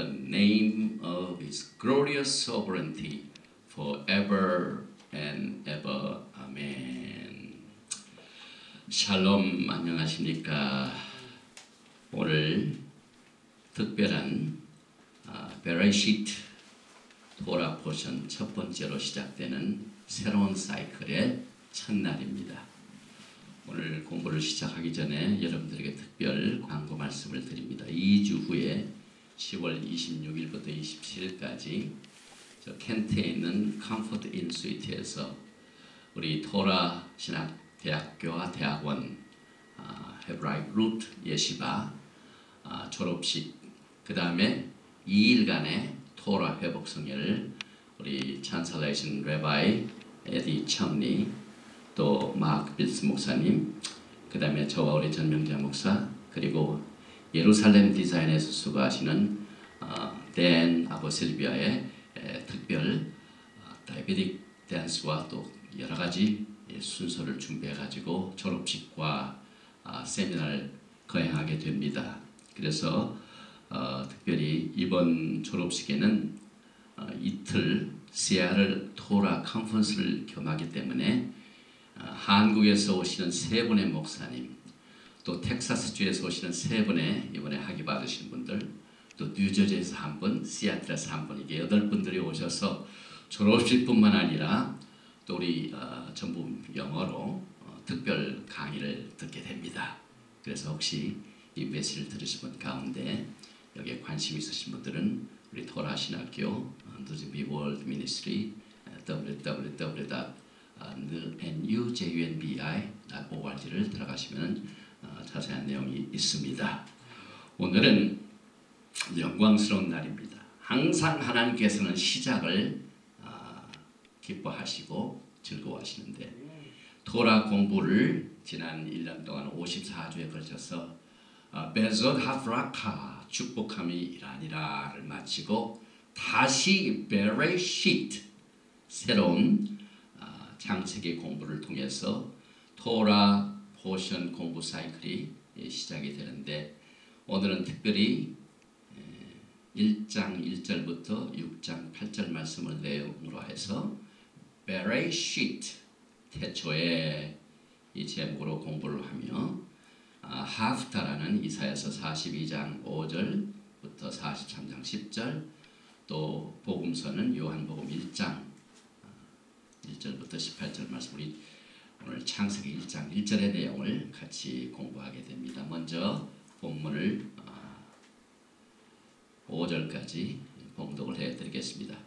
the name of His glorious sovereignty forever and ever. 아멘. 샬롬, 안녕하십니까. 오늘 특별한 베레시트 토라 포션 첫 번째로 시작되는 새로운 사이클의 첫날입니다. 오늘 공부를 시작하기 전에 여러분들에게 특별 광고 말씀을 드립니다. 2주 후에 10월 26일부터 27일까지 저 켄트에 있는 컴포트 인 스위트에서 우리 토라 신학대학교와 대학원 헤브라이크 루트 예시바 졸업식, 그 다음에 2일간의 토라 회복 성회를 우리 찬슬레이션 레바이 에디 첨리, 또 마크 빌스 목사님, 그 다음에 저와 우리 전명자 목사, 그리고 예루살렘 디자인에서 수고하시는 댄 아버실비아의 특별 다이베틱 댄스와 또 여러가지 순서를 준비해가지고 졸업식과 세미나를 거행하게 됩니다. 그래서 특별히 이번 졸업식에는 이틀 시애틀 토라 컨퍼런스를 겸하기 때문에 한국에서 오시는 세 분의 목사님, 또 텍사스주에서 오시는 세 분의 이번에 학위 받으신 분들, 또 뉴저지에서 한 분, 시애틀에서 한 분, 이게 8분들이 오셔서 졸업식뿐만 아니라 또 우리 전부 영어로 특별 강의를 듣게 됩니다. 그래서 혹시 이 메시지를 들으신 분 가운데 여기에 관심 있으신 분들은 우리 토라 신학교 누진비 월드 미니스트리 www.nujunbi.org를 들어가시면 자세한 내용이 있습니다. 오늘은 영광스러운 날입니다. 항상 하나님께서는 시작을 기뻐하시고 즐거워하시는데 토라 공부를 지난 1년 동안 54주에 걸쳐서 베zott 하프라카 축복함이 일하니라를 마치고 다시 베레시트 새로운 창세기 공부를 통해서 토라 포션 공부 사이클이 시작이 되는데 오늘은 특별히 1장 1절부터 6장 8절 말씀을 내용으로 해서 베레시트 태초에 이 제목으로 공부를 하며 하프타라는 이사야서 42장 5절부터 43장 10절, 또 복음서는 요한복음 1장 1절부터 18절 말씀, 우리 오늘 창세기 1장 1절의 내용을 같이 공부하게 됩니다. 먼저 본문을 5절까지 봉독을 해드리겠습니다.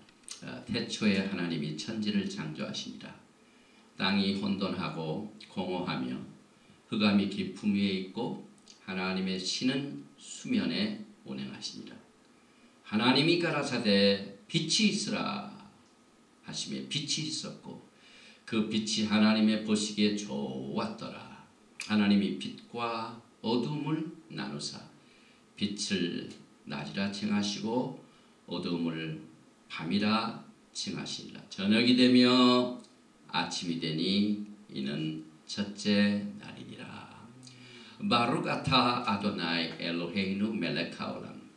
태초에 하나님이 천지를 창조하시니라. 땅이 혼돈하고 공허하며 흑암이 깊음 위에 있고 하나님의 신은 수면에 운행하시니라. 하나님이 가라사대 빛이 있으라 하시며 빛이 있었고 그 빛이 하나님의 보시기에 좋았더라. 하나님이 빛과 어둠을 나누사 빛을 낮이라 칭하시고 어둠을 밤이라 칭하시니라. 저녁이 되며 아침이 되니 이는 첫째 날이니라. 바룩 아타 아도나이 엘로헤이누 멜렉 하올람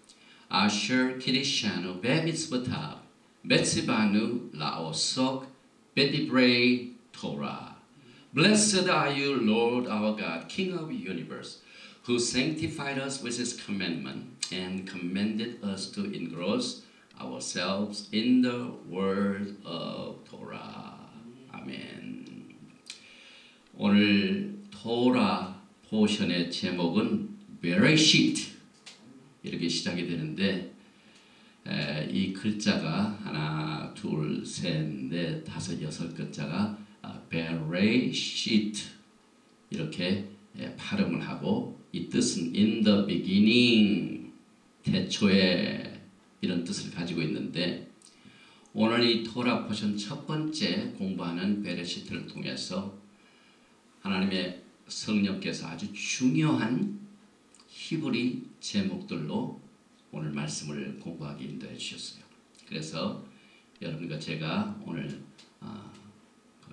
아셔 키리샤누 베미츠바타 베츠바누 라오속 베디브레이 토라. Blessed are you, Lord our God, King of the universe, who sanctified us with his commandment and commanded us to engross ourselves in the word of Torah. 아멘. 오늘 토라 포션의 제목은 베레시트 이렇게 시작이 되는데 이 글자가 하나, 둘, 셋, 넷, 다섯, 여섯 글자가 베레시트 이렇게 발음을 하고 이 뜻은 in the beginning 태초에 이런 뜻을 가지고 있는데 오늘 이 토라 포션 첫 번째 공부하는 베레시트를 통해서 하나님의 성령께서 아주 중요한 히브리 제목들로 오늘 말씀을 공부하기 인도해 주셨어요. 그래서 여러분과 제가 오늘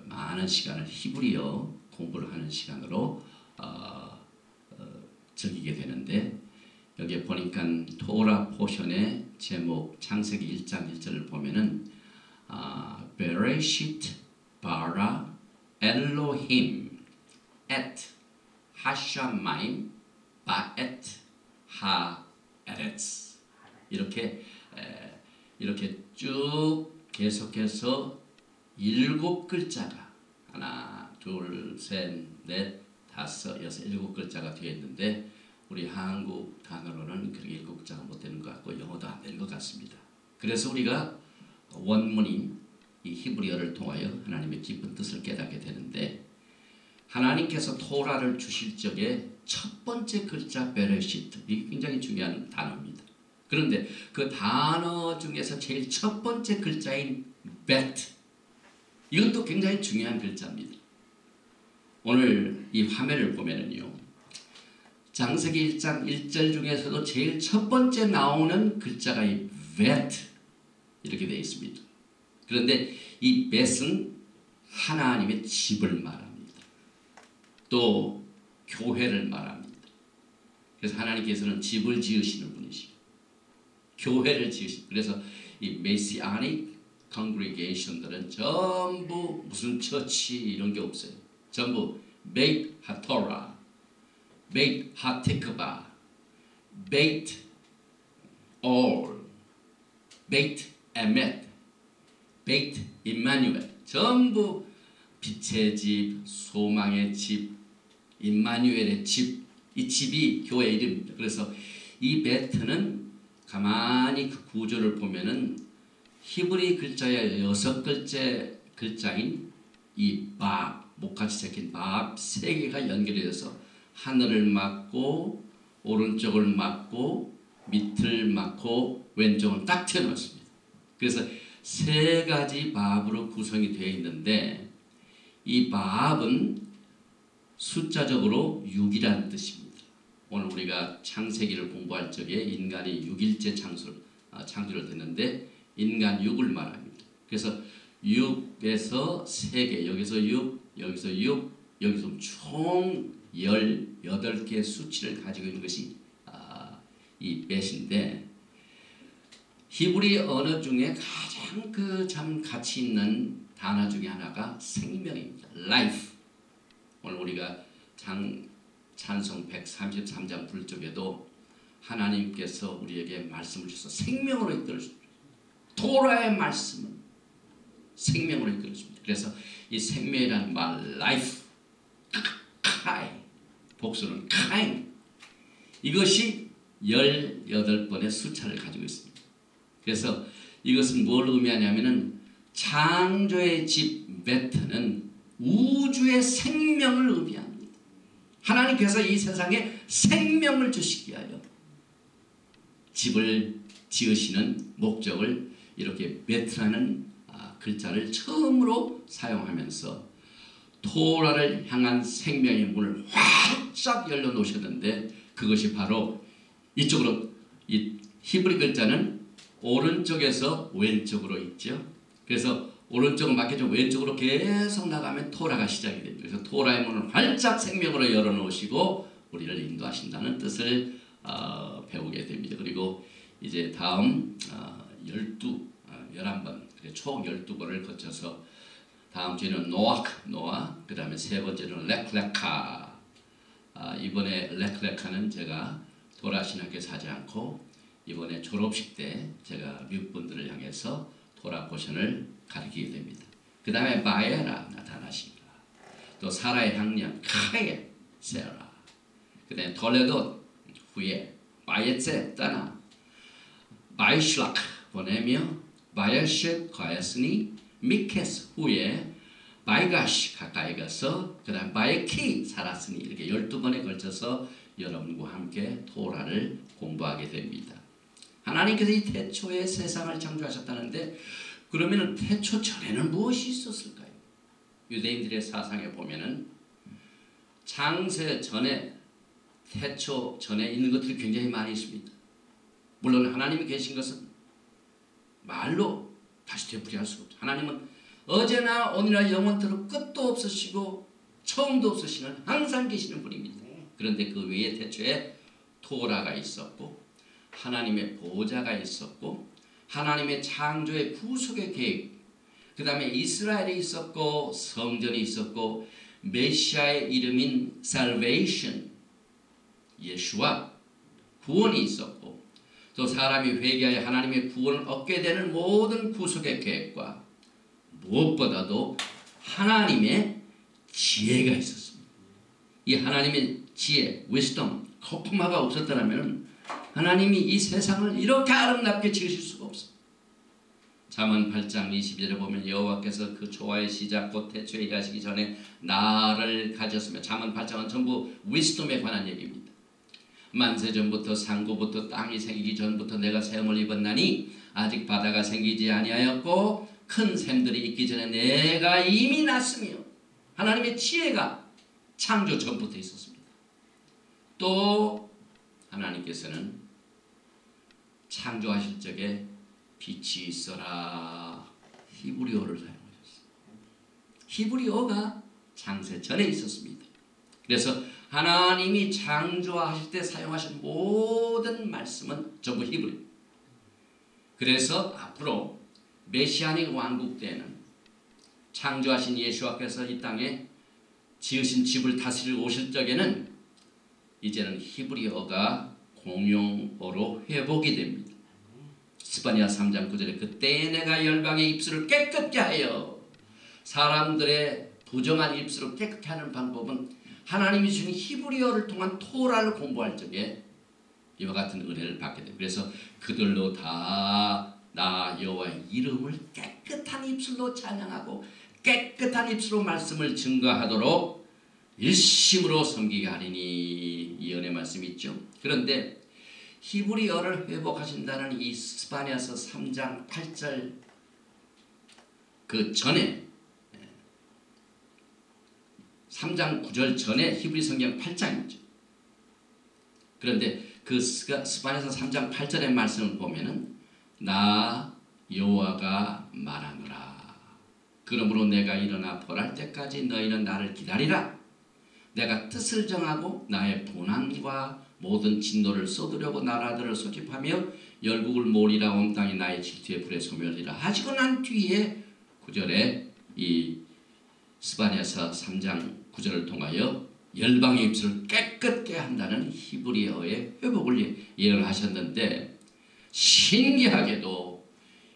많은 시간을 히브리어 공부를 하는 시간으로 즐기게 되는데 여기에 보니까 토라 포션의 제목 창세기 1장 1절을 보면은 베레시트 바라 엘로힘 엣 하샤마임 바엣 하에렛스 이렇게 쭉 계속해서 7글자가 하나, 둘, 셋, 넷, 다섯, 여섯, 7글자가 되어 있는데 우리 한국 단어로는 그렇게 7글자가 못 되는 것 같고 영어도 안 되는 것 같습니다. 그래서 우리가 원문인 이 히브리어를 통하여 하나님의 깊은 뜻을 깨닫게 되는데 하나님께서 토라를 주실 적에 첫 번째 글자 베레시트 이게 굉장히 중요한 단어입니다. 그런데 그 단어 중에서 제일 첫 번째 글자인 bet 이것도 굉장히 중요한 글자입니다. 오늘 이 화면을 보면은요 창세기 1장 1절 중에서도 제일 첫 번째 나오는 글자가 이 bet 이렇게 되어 있습니다. 그런데 이 bet은 하나님의 집을 말합니다. 또 교회를 말합니다. 그래서 하나님께서는 집을 지으시는 분이시고 교회를 지으시고 그래서 이 메시아닉 컨그리게이션들은 전부 무슨 처치 이런 게 없어요. 전부 베이트 하토라, 베이트 하테크바, 베이트 올, 베이트 에멧, 베이트 임마누엘 전부 빛의 집, 소망의 집, 임마누엘의 집, 이 집이 교회 이름입니다. 그래서 이 베트는 가만히 그 구조를 보면은 히브리 글자의 6글자 글자인 이 밥, 목같이 적힌 밥 3개가 연결되어서 하늘을 막고 오른쪽을 막고 밑을 막고 왼쪽을 딱 튀어놓습니다. 그래서 3가지 밥으로 구성이 되어 있는데 이 밥은 숫자적으로 6이라는 뜻입니다. 오늘 우리가 창세기를 공부할 적에 인간이 6일째 창조를 됐는데 인간 6을 말합니다. 그래서 6에서 3개, 여기서 6, 여기서 6, 여기서 총 18개의 수치를 가지고 있는 것이 이 bet인데 히브리 언어 중에 가장 참 가치 있는 단어 중에 하나가 생명입니다. life. 오늘 우리가 찬송 133장 부를 적에도 하나님께서 우리에게 말씀을 주셔서 생명으로 이끌어줍니다. 토라의 말씀은 생명으로 이끌어줍니다. 그래서 이 생명이라는 말 life, 카이, 복수는 카인 이것이 18번의 숫자를 가지고 있습니다. 그래서 이것은 뭘 의미하냐면은 창조의 집 베트는 우주의 생명을 의미합니다. 하나님께서 이 세상에 생명을 주시기 위하여 집을 지으시는 목적을 이렇게 베트라는 글자를 처음으로 사용하면서 토라를 향한 생명의 문을 활짝 열어놓으셨는데 그것이 바로 이쪽으로 이 히브리 글자는 오른쪽에서 왼쪽으로 있죠. 그래서 오른쪽을 막혀서 왼쪽으로 계속 나가면 토라가 시작이 됩니다. 그래서 토라의 문을 활짝 생명으로 열어놓으시고 우리를 인도하신다는 뜻을 배우게 됩니다. 그리고 이제 다음 11번 총 12번을 거쳐서 다음 주에는 노아, 그 다음에 세 번째는 렉레카. 이번에 렉레카는 제가 토라신학교에서 하지 않고 이번에 졸업식 때 제가 미국 분들을 향해서 토라 포션을 가르치게 됩니다. 그 다음에 바에라 나타나십니다. 또 사라의 향년 카에 세라. 그 다음에 톨레도 후에 바예체 따나 바이슐락 보내며 바이셋 가였으니 미케스 후에 바이가시 가까이 가서 그 다음 바이키 살았으니 이렇게 12번에 걸쳐서 여러분과 함께 토라를 공부하게 됩니다. 하나님께서 이 태초에 세상을 창조하셨다는데 그러면 태초 전에는 무엇이 있었을까요? 유대인들의 사상에 보면은 창세 전에 태초 전에 있는 것들이 굉장히 많이 있습니다. 물론 하나님이 계신 것은 말로 다시 되풀이할 수가 없죠. 하나님은 어제나 오늘이나 영원토록 끝도 없으시고 처음도 없으시는 항상 계시는 분입니다. 그런데 그 외에 태초에 토라가 있었고 하나님의 보좌가 있었고 하나님의 창조의 구속의 계획, 그 다음에 이스라엘이 있었고 성전이 있었고 메시아의 이름인 salvation, 예수와 구원이 있었고 또 사람이 회개하여 하나님의 구원을 얻게 되는 모든 구속의 계획과 무엇보다도 하나님의 지혜가 있었습니다. 이 하나님의 지혜, wisdom, 거품화가 없었더라면 하나님이 이 세상을 이렇게 아름답게 지으실 수가 없습니다. 잠언 8장 20절에 보면 여호와께서 그 조화의 시작 곧 태초에 일하시기 전에 나를 가졌으며, 잠언 8장은 전부 wisdom에 관한 얘기입니다. 만세전부터 상고부터 땅이 생기기 전부터 내가 세움을 입었나니 아직 바다가 생기지 아니하였고 큰 샘들이 있기 전에 내가 이미 났으며, 하나님의 지혜가 창조 전부터 있었습니다. 또 하나님께서는 창조하실 적에 빛이 있어라 히브리어를 사용하셨어요. 히브리어가 창세 전에 있었습니다. 그래서 하나님이 창조하실 때 사용하신 모든 말씀은 전부 히브리. 그래서 앞으로 메시아닉 왕국 때는 창조하신 예수와께서 이 땅에 지으신 집을 다스리러 오실 적에는 이제는 히브리어가 공용어로 회복이 됩니다. 스바냐 3장 9절에 그때에 내가 열방의 입술을 깨끗게 하여, 사람들의 부정한 입술을 깨끗게 하는 방법은 하나님이 주신 히브리어를 통한 토라를 공부할 적에 이와 같은 은혜를 받게 됩니다. 그래서 그들로 다 나 여호와의 이름을 깨끗한 입술로 찬양하고 깨끗한 입술로 말씀을 증거하도록 일심으로 섬기게 하리니, 이 은혜 말씀이 있죠. 그런데 히브리어를 회복하신다는 이 스바냐서 3장 8절 그 전에 3장 9절 전에 히브리 성경 8장이죠. 그런데 그 스바냐서 3장 8절의 말씀을 보면은 나 여호와가 말하노라. 그러므로 내가 일어나 벌할 때까지 너희는 나를 기다리라. 내가 뜻을 정하고 나의 분한과 모든 진노를 쏟으려고 나라들을 소집하며 열국을 몰이라 온 땅이 나의 질투의 불에 소멸이라 하시고 난 뒤에 9절에 이 스바냐서 3장 9절을 통하여 열방의 입술을 깨끗게 한다는 히브리어의 회복을 예언을 하셨는데, 신기하게도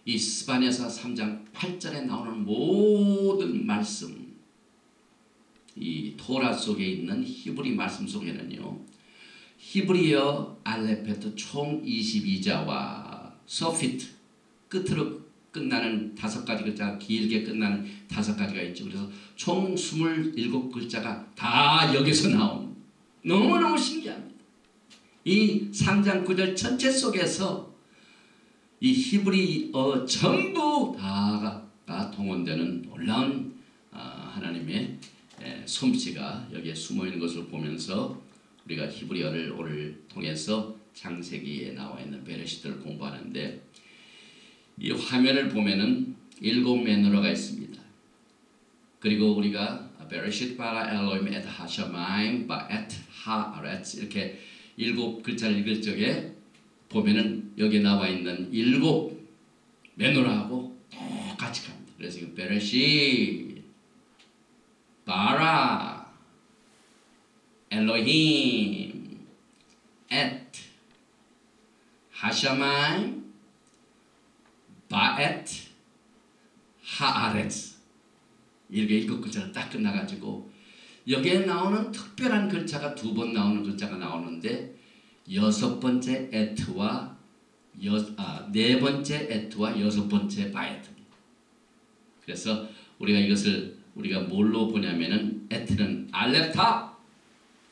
이 스바냐서 3장 8절에 나오는 모든 말씀, 이 토라 속에 있는 히브리 말씀 속에는요, 히브리어 알레페트 총 22자와 서피트 끝으로 끝나는 5가지 글자가 길게 끝나는 5가지가 있죠. 그래서 총 27글자가 다 여기서 나옵니다. 너무너무 신기합니다. 이 3장 9절 전체 속에서 이 히브리어 전부 다가 동원되는 놀라운 하나님의 솜씨가 여기에 숨어있는 것을 보면서 우리가 히브리어를 오늘 통해서 창세기에 나와 있는 베레시트를 공부하는데, 이 화면을 보면은 7 매너가 있습니다. 그리고 우리가 베레시트 바라 엘로임 에트 하샤마임 바 에트 하아렛 이렇게 7글자를 읽을 적에 보면은 여기 나와 있는 7 매너하고 똑같이 갑니다. 그래서 이거 베레시트 바라 엘로힘 에트 하샤마임 바엣 하아렛 이렇게 7글자를 딱 끝나가지고 여기에 나오는 특별한 글자가 2번 나오는 글자가 나오는데 6번째 에트와 4번째 에트와 6번째 바엣입니다. 그래서 우리가 이것을 우리가 뭘로 보냐면은 에트는 알렙탑,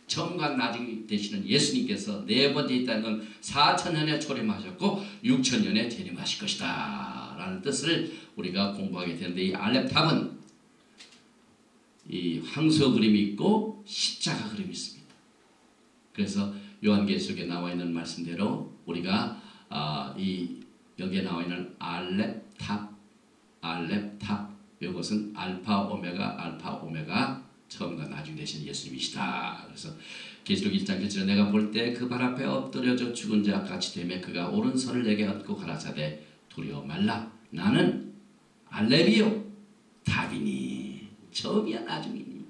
처음과 나중이 되시는 예수님께서 4번째 있다는 건 4,000년에 초림하셨고 6,000년에 재림하실 것이다 라는 뜻을 우리가 공부하게 되는데, 이 알렙탑은 이 황소 그림이 있고 십자가 그림이 있습니다. 그래서 요한계시록에 나와 있는 말씀대로 우리가 이 여기에 나와 있는 알렙탑 이것은 알파 오메가 처음과 나중에 되신 예수님이시다. 그래서 계시록 1장 1절에 내가 볼 때 그 발 앞에 엎드려져 죽은 자 같이 되매 그가 오른손을 내게 얻고 가라사대 두려워 말라. 나는 알렙이요 답이니. 처음이야 나중이니.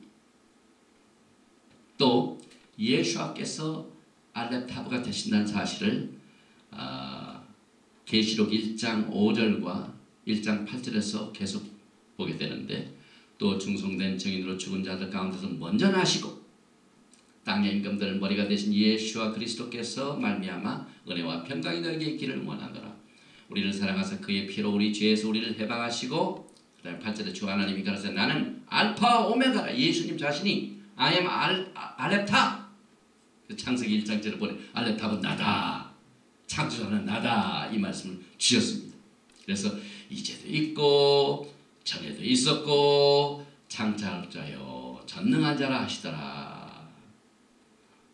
또 예수께서 알렙 타브가 되신다는 사실을 계시록 1장 5절과 1장 8절에서 계속 보게 되는데, 또 중송된 증인으로 죽은 자들 가운데서 먼저 나시고 땅의 임금들 머리가 되신 예수와 그리스도께서 말미암아 은혜와 평강이 너에게 있기를 원하노라. 우리를 사랑하사 그의 피로 우리 죄에서 우리를 해방하시고, 그 다음에 8절에 주 하나님이 가라사대 나는 알파 오메가라. 예수님 자신이 I am 알렙탑. 창세기 1장절에 보니 알렙탑은 나다, 창조자는 나다, 이 말씀을 주셨습니다. 그래서 이제도 있고 전에도 있었고 창조자여 전능한 자라 하시더라.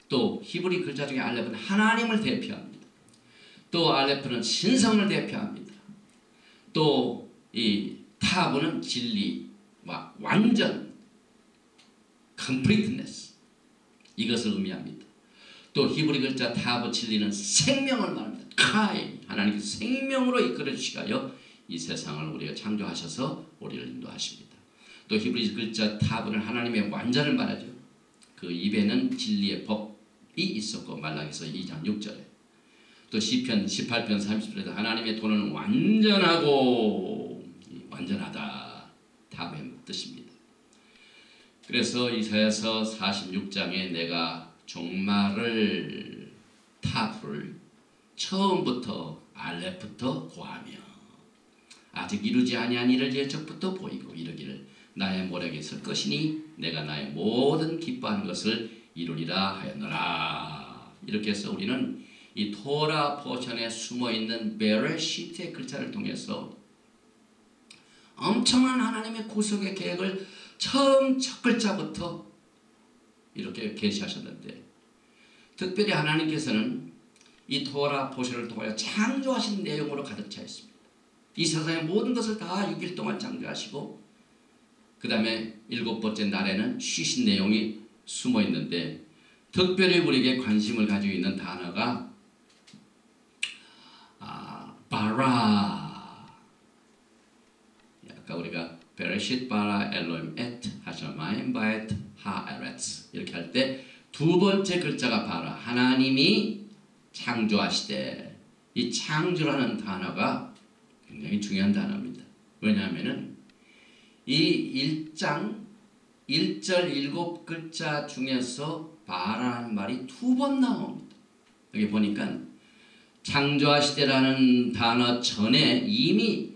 또 히브리 글자 중에 알렙은 하나님을 대표합니다. 또 알레프는 신성을 대표합니다. 또 이 타브는 진리와 완전 completeness, 이것을 의미합니다. 또 히브리 글자 타브 진리는 생명을 말합니다. 카이, 하나님께서 생명으로 이끌어 주시가요 이 세상을 우리가 창조하셔서 우리를 인도하십니다. 또 히브리 글자 타브는 하나님의 완전을 말하죠. 그 입에는 진리의 법이 있었고, 말라기서 2장 6절에 또 시편 18편 30절에도 하나님의 도는 완전하고 완전하다, 타브의 뜻입니다. 그래서 이사야서 46장에 내가 종말을 타브를 처음부터 알렙부터 고하며 아직 이루지 아니한 일을 예적부터 보이고 이르기를 나의 모략에 설 것이니 내가 나의 모든 기뻐하는 것을 이루리라 하였노라. 이렇게 해서 우리는 이 토라 포션에 숨어있는 베레시트의 글자를 통해서 엄청난 하나님의 구속의 계획을 처음 첫 글자부터 이렇게 계시하셨는데, 특별히 하나님께서는 이 토라 포션을 통하여 창조하신 내용으로 가득 차 있습니다. 이 세상의 모든 것을 다 6일 동안 창조하시고 그 다음에 7번째 날에는 쉬신 내용이 숨어 있는데, 특별히 우리에게 관심을 가지고 있는 단어가 바라. 아까 우리가 베레쉿 바라 엘로임 엣 하셔마임 바엣 하에렛 이렇게 할 때 두 번째 글자가 바라, 하나님이 창조하시되, 이 창조라는 단어가 굉장히 중요한 단어입니다. 왜냐하면은 이 1장 1절 7글자 중에서 바라는 말이 2번 나옵니다. 여기 보니까 창조하시되라는 단어 전에 이미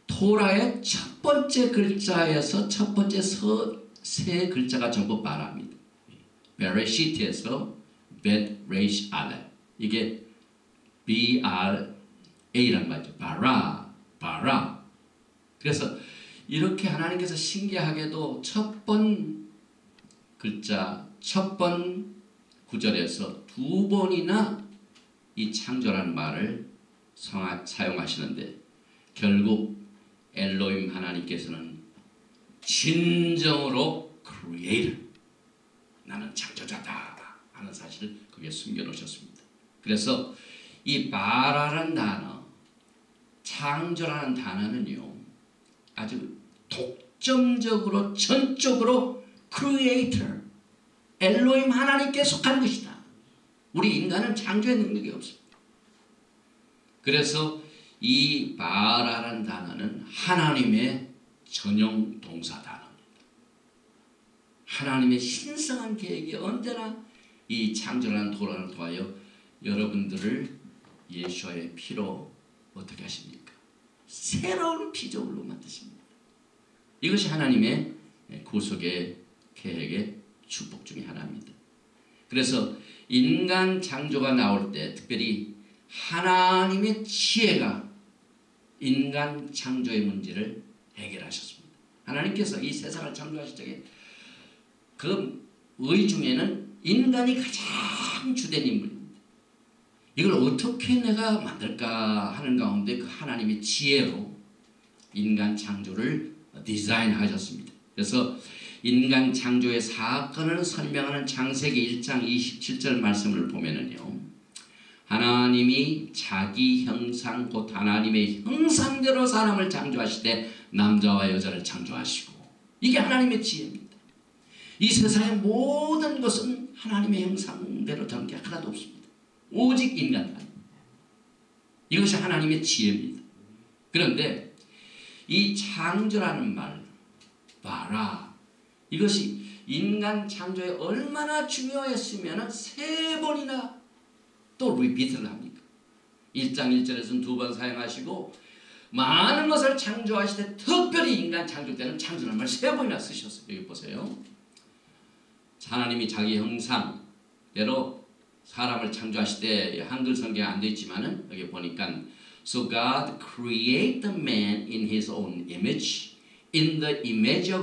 토라의 첫 번째 글자에서 첫 번째 세 글자가 전부 바라입니다. 베레시트에서 bet, resh, ale, 이게 B-R-A란 말이죠. 바라. 그래서 이렇게 하나님께서 신기하게도 첫 번 글자, 첫 번 구절에서 2번이나 이 창조라는 말을 사용하시는데, 결국 엘로임 하나님께서는 진정으로 creator, 나는 창조자다 하는 사실을 그게 숨겨놓으셨습니다. 그래서 이 바라라는 단어, 창조라는 단어는요 아주 독점적으로 전적으로 creator, 엘로임 하나님께 속한 것이다. 우리 인간은 창조의 능력이 없습니다. 그래서 이 바라라는 단어는 하나님의 전용 동사 단어입니다. 하나님의 신성한 계획이 언제나 이 창조라는 도란을 통하여 여러분들을 예수와의 피로 어떻게 하십니까? 새로운 피조물로 만드십니다. 이것이 하나님의 구속의 계획의 축복 중에 하나입니다. 그래서 인간 창조가 나올 때 특별히 하나님의 지혜가 인간 창조의 문제를 해결하셨습니다. 하나님께서 이 세상을 창조하실 적에 그 의 중에는 인간이 가장 주된 인물입니다. 이걸 어떻게 내가 만들까 하는 가운데 그 하나님의 지혜로 인간 창조를 디자인하셨습니다. 그래서 인간 창조의 사건을 설명하는 창세기 1장 27절 말씀을 보면은요, 하나님이 자기 형상 곧 하나님의 형상대로 사람을 창조하실 때 남자와 여자를 창조하시고, 이게 하나님의 지혜입니다. 이 세상의 모든 것은 하나님의 형상대로 된 게 하나도 없습니다. 오직 인간만. 이것이 하나님의 지혜입니다. 그런데 이 창조라는 말, 봐라, 이것이 인간 창조에 얼마나 중요했으면 3번이나 또 리피트를 합니까? 1장 1절에서는 2번 사용하시고, 많은 것을 창조하실 때 특별히 인간 창조 때는 창조라는 말 3번이나 쓰셨어요. 여기 보세요. 하나님이 자기 형상대로 사람을 창조하실 때, 한글 성경에 안 되어 있지만은 여기 보니까 So God created the man in his own image. In the image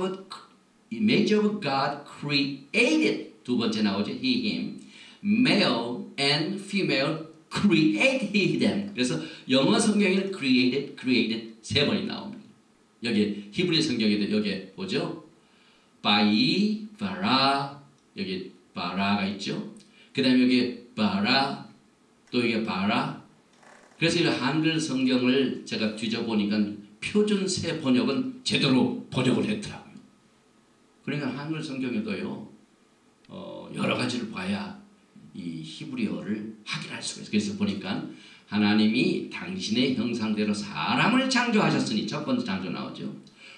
of God created. 2번째 나오죠. He, him. Male and female created he them. 그래서 영어 성경에는 created 3번이 나옵니다. 여기 히브리 성경에도 여기 보죠. 바이, 바라, 여기 바라가 있죠. 그 다음에 여기 바라, 또 여기 바라. 그래서 이 한글 성경을 제가 뒤져보니까 표준세 번역은 제대로 번역을 했더라고요. 그러니까 한글 성경에도요, 여러 가지를 봐야 이 히브리어를 확인할 수가 있어요. 그래서 보니까 하나님이 당신의 형상대로 사람을 창조하셨으니 첫 번째 창조 나오죠.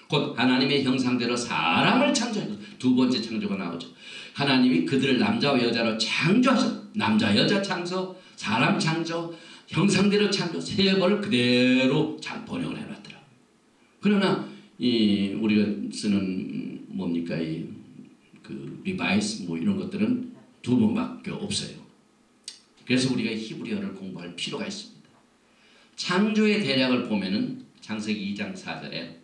곧 하나님의 형상대로 사람을 창조하셨고, 2번째 창조가 나오죠. 하나님이 그들을 남자와 여자로 창조하셨. 남자 여자 창조, 사람 창조, 형상대로 창조 3번을 그대로 잘 번역을 해놨더라고요. 그러나 우리가 쓰는 뭡니까, 그 리바이스 뭐 이런 것들은 2번밖에 없어요. 그래서 우리가 히브리어를 공부할 필요가 있습니다. 창조의 대략을 보면은 창세기 2장 4절에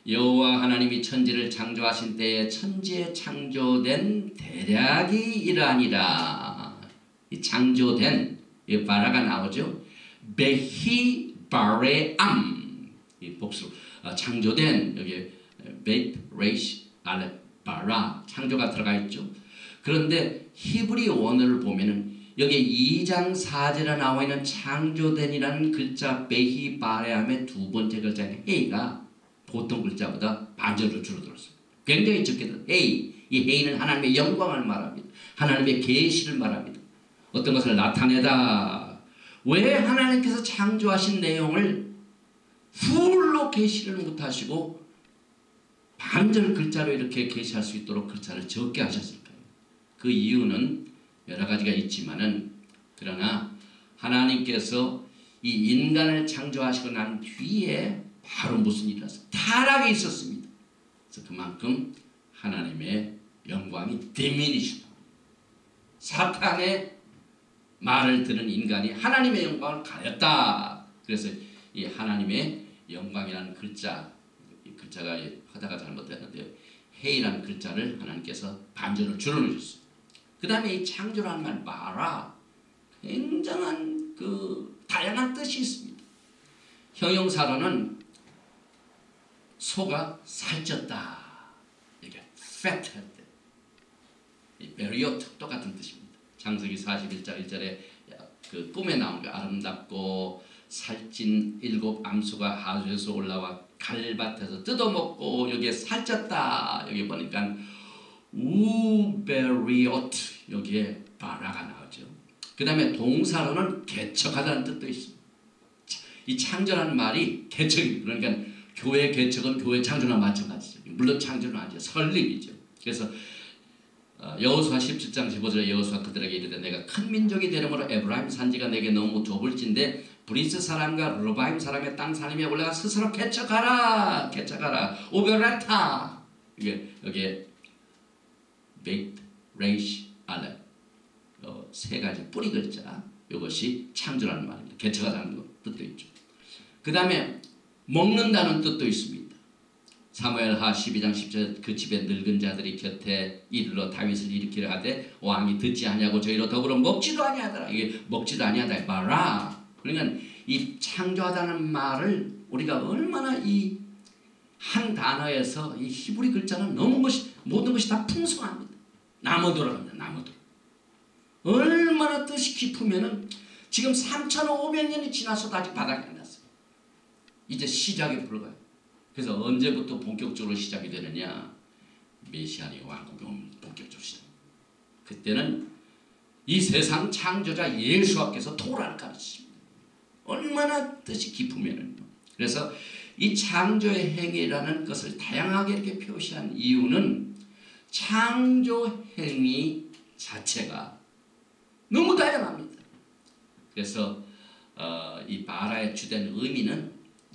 여호와 하나님이 천지를 창조하신 때에 천지에 창조된 대략이 이러하니라. 이 창조된, 이 바라가 나오죠. 베히 바레암, 이 복수, 창조된, 여기 베이트 레이시 알레 바라, 창조가 들어가 있죠. 그런데 히브리 원어를 보면은 여기 2장 4절에 나와 있는 창조된이라는 글자 베히 바레암의 2번째 글자인 헤이가 보통 글자보다 반절로 줄어들었어요. 굉장히 적게 들어요. 헤이, 이 헤이는 하나님의 영광을 말합니다. 하나님의 계시를 말합니다. 어떤 것을 나타내다. 왜 하나님께서 창조하신 내용을 풀로 계시를 못하시고 반절 글자로 이렇게 계시할 수 있도록 글자를 적게 하셨을까요? 그 이유는 여러 가지가 있지만은, 그러나 하나님께서 이 인간을 창조하시고 난 뒤에 바로 무슨 일이 났어요? 타락이 있었습니다. 그래서 그만큼 하나님의 영광이 디미니시다. 사탄의 말을 들은 인간이 하나님의 영광을 가렸다. 그래서 이 하나님의 영광이라는 글자, 이 글자가 하다가 잘못됐는데요, 헤이라는 글자를 하나님께서 반절로 줄여놓으셨어요. 그 다음에 이 창조라는 말 마라, 굉장한 그 다양한 뜻이 있습니다. 형용사로는 소가 살쪘다, 이게 fat 할 때, 이 베리오트 똑같은 뜻입니다. 창세기 41장 1절에 그 꿈에 나온 거, 아름답고 살찐 7 암소가 하수에서 올라와 갈밭에서 뜯어먹고 여기에 살쪘다. 여기 보니까 우베리오트, 여기에 바라가 나오죠. 그 다음에 동사로는 개척하다는 뜻도 있습니다. 이 창조라는 말이 개척입니다. 그러니까 교회 개척은 교회 창조나 마찬가지죠. 물론 창조는 아니죠. 설립이죠. 그래서 여호수아 17장 15절에 여호수아 그들에게 이르되 내가 큰 민족이 되므로 에브라임 산지가 내게 너무 좁을진데 브리스 사람과 르바임 사람의 땅 산임에 올라가 스스로 개척하라. 오베레타. 이게 여기에 베이트 레이시 알레, 세 가지 뿌리 글자, 이것이 창조라는 말입니다. 개척하다는 뜻도 있죠. 그 다음에 먹는다는 뜻도 있습니다. 사무엘하 12장 10절 그 집에 늙은 자들이 곁에 이르러 다윗을 일으키려 하되 왕이 듣지 아니하고 저희로 더불어 먹지도 아니하더라. 이게 먹지도 아니하다 말아. 그러니까 이 창조하다는 말을 우리가 얼마나 이 한 단어에서 이 히브리 글자는 모든 것이 다 풍성합니다. 나무도라고 합니다. 나무도. 얼마나 뜻이 깊으면은 지금 3,500년이 지나서도 아직 바닥이 안 났어요. 이제 시작에 불과해요. 그래서 언제부터 본격적으로 시작이 되느냐? 메시아의 왕국이 오면 본격적으로 시작합니다. 그때는 이 세상 창조자 예수와께서 토라를 가르치십니다. 얼마나 뜻이 깊으면은. 그래서 이 창조의 행위라는 것을 다양하게 이렇게 표시한 이유는 창조 행위 자체가 너무 다양합니다. 그래서 이 바라의 주된 의미는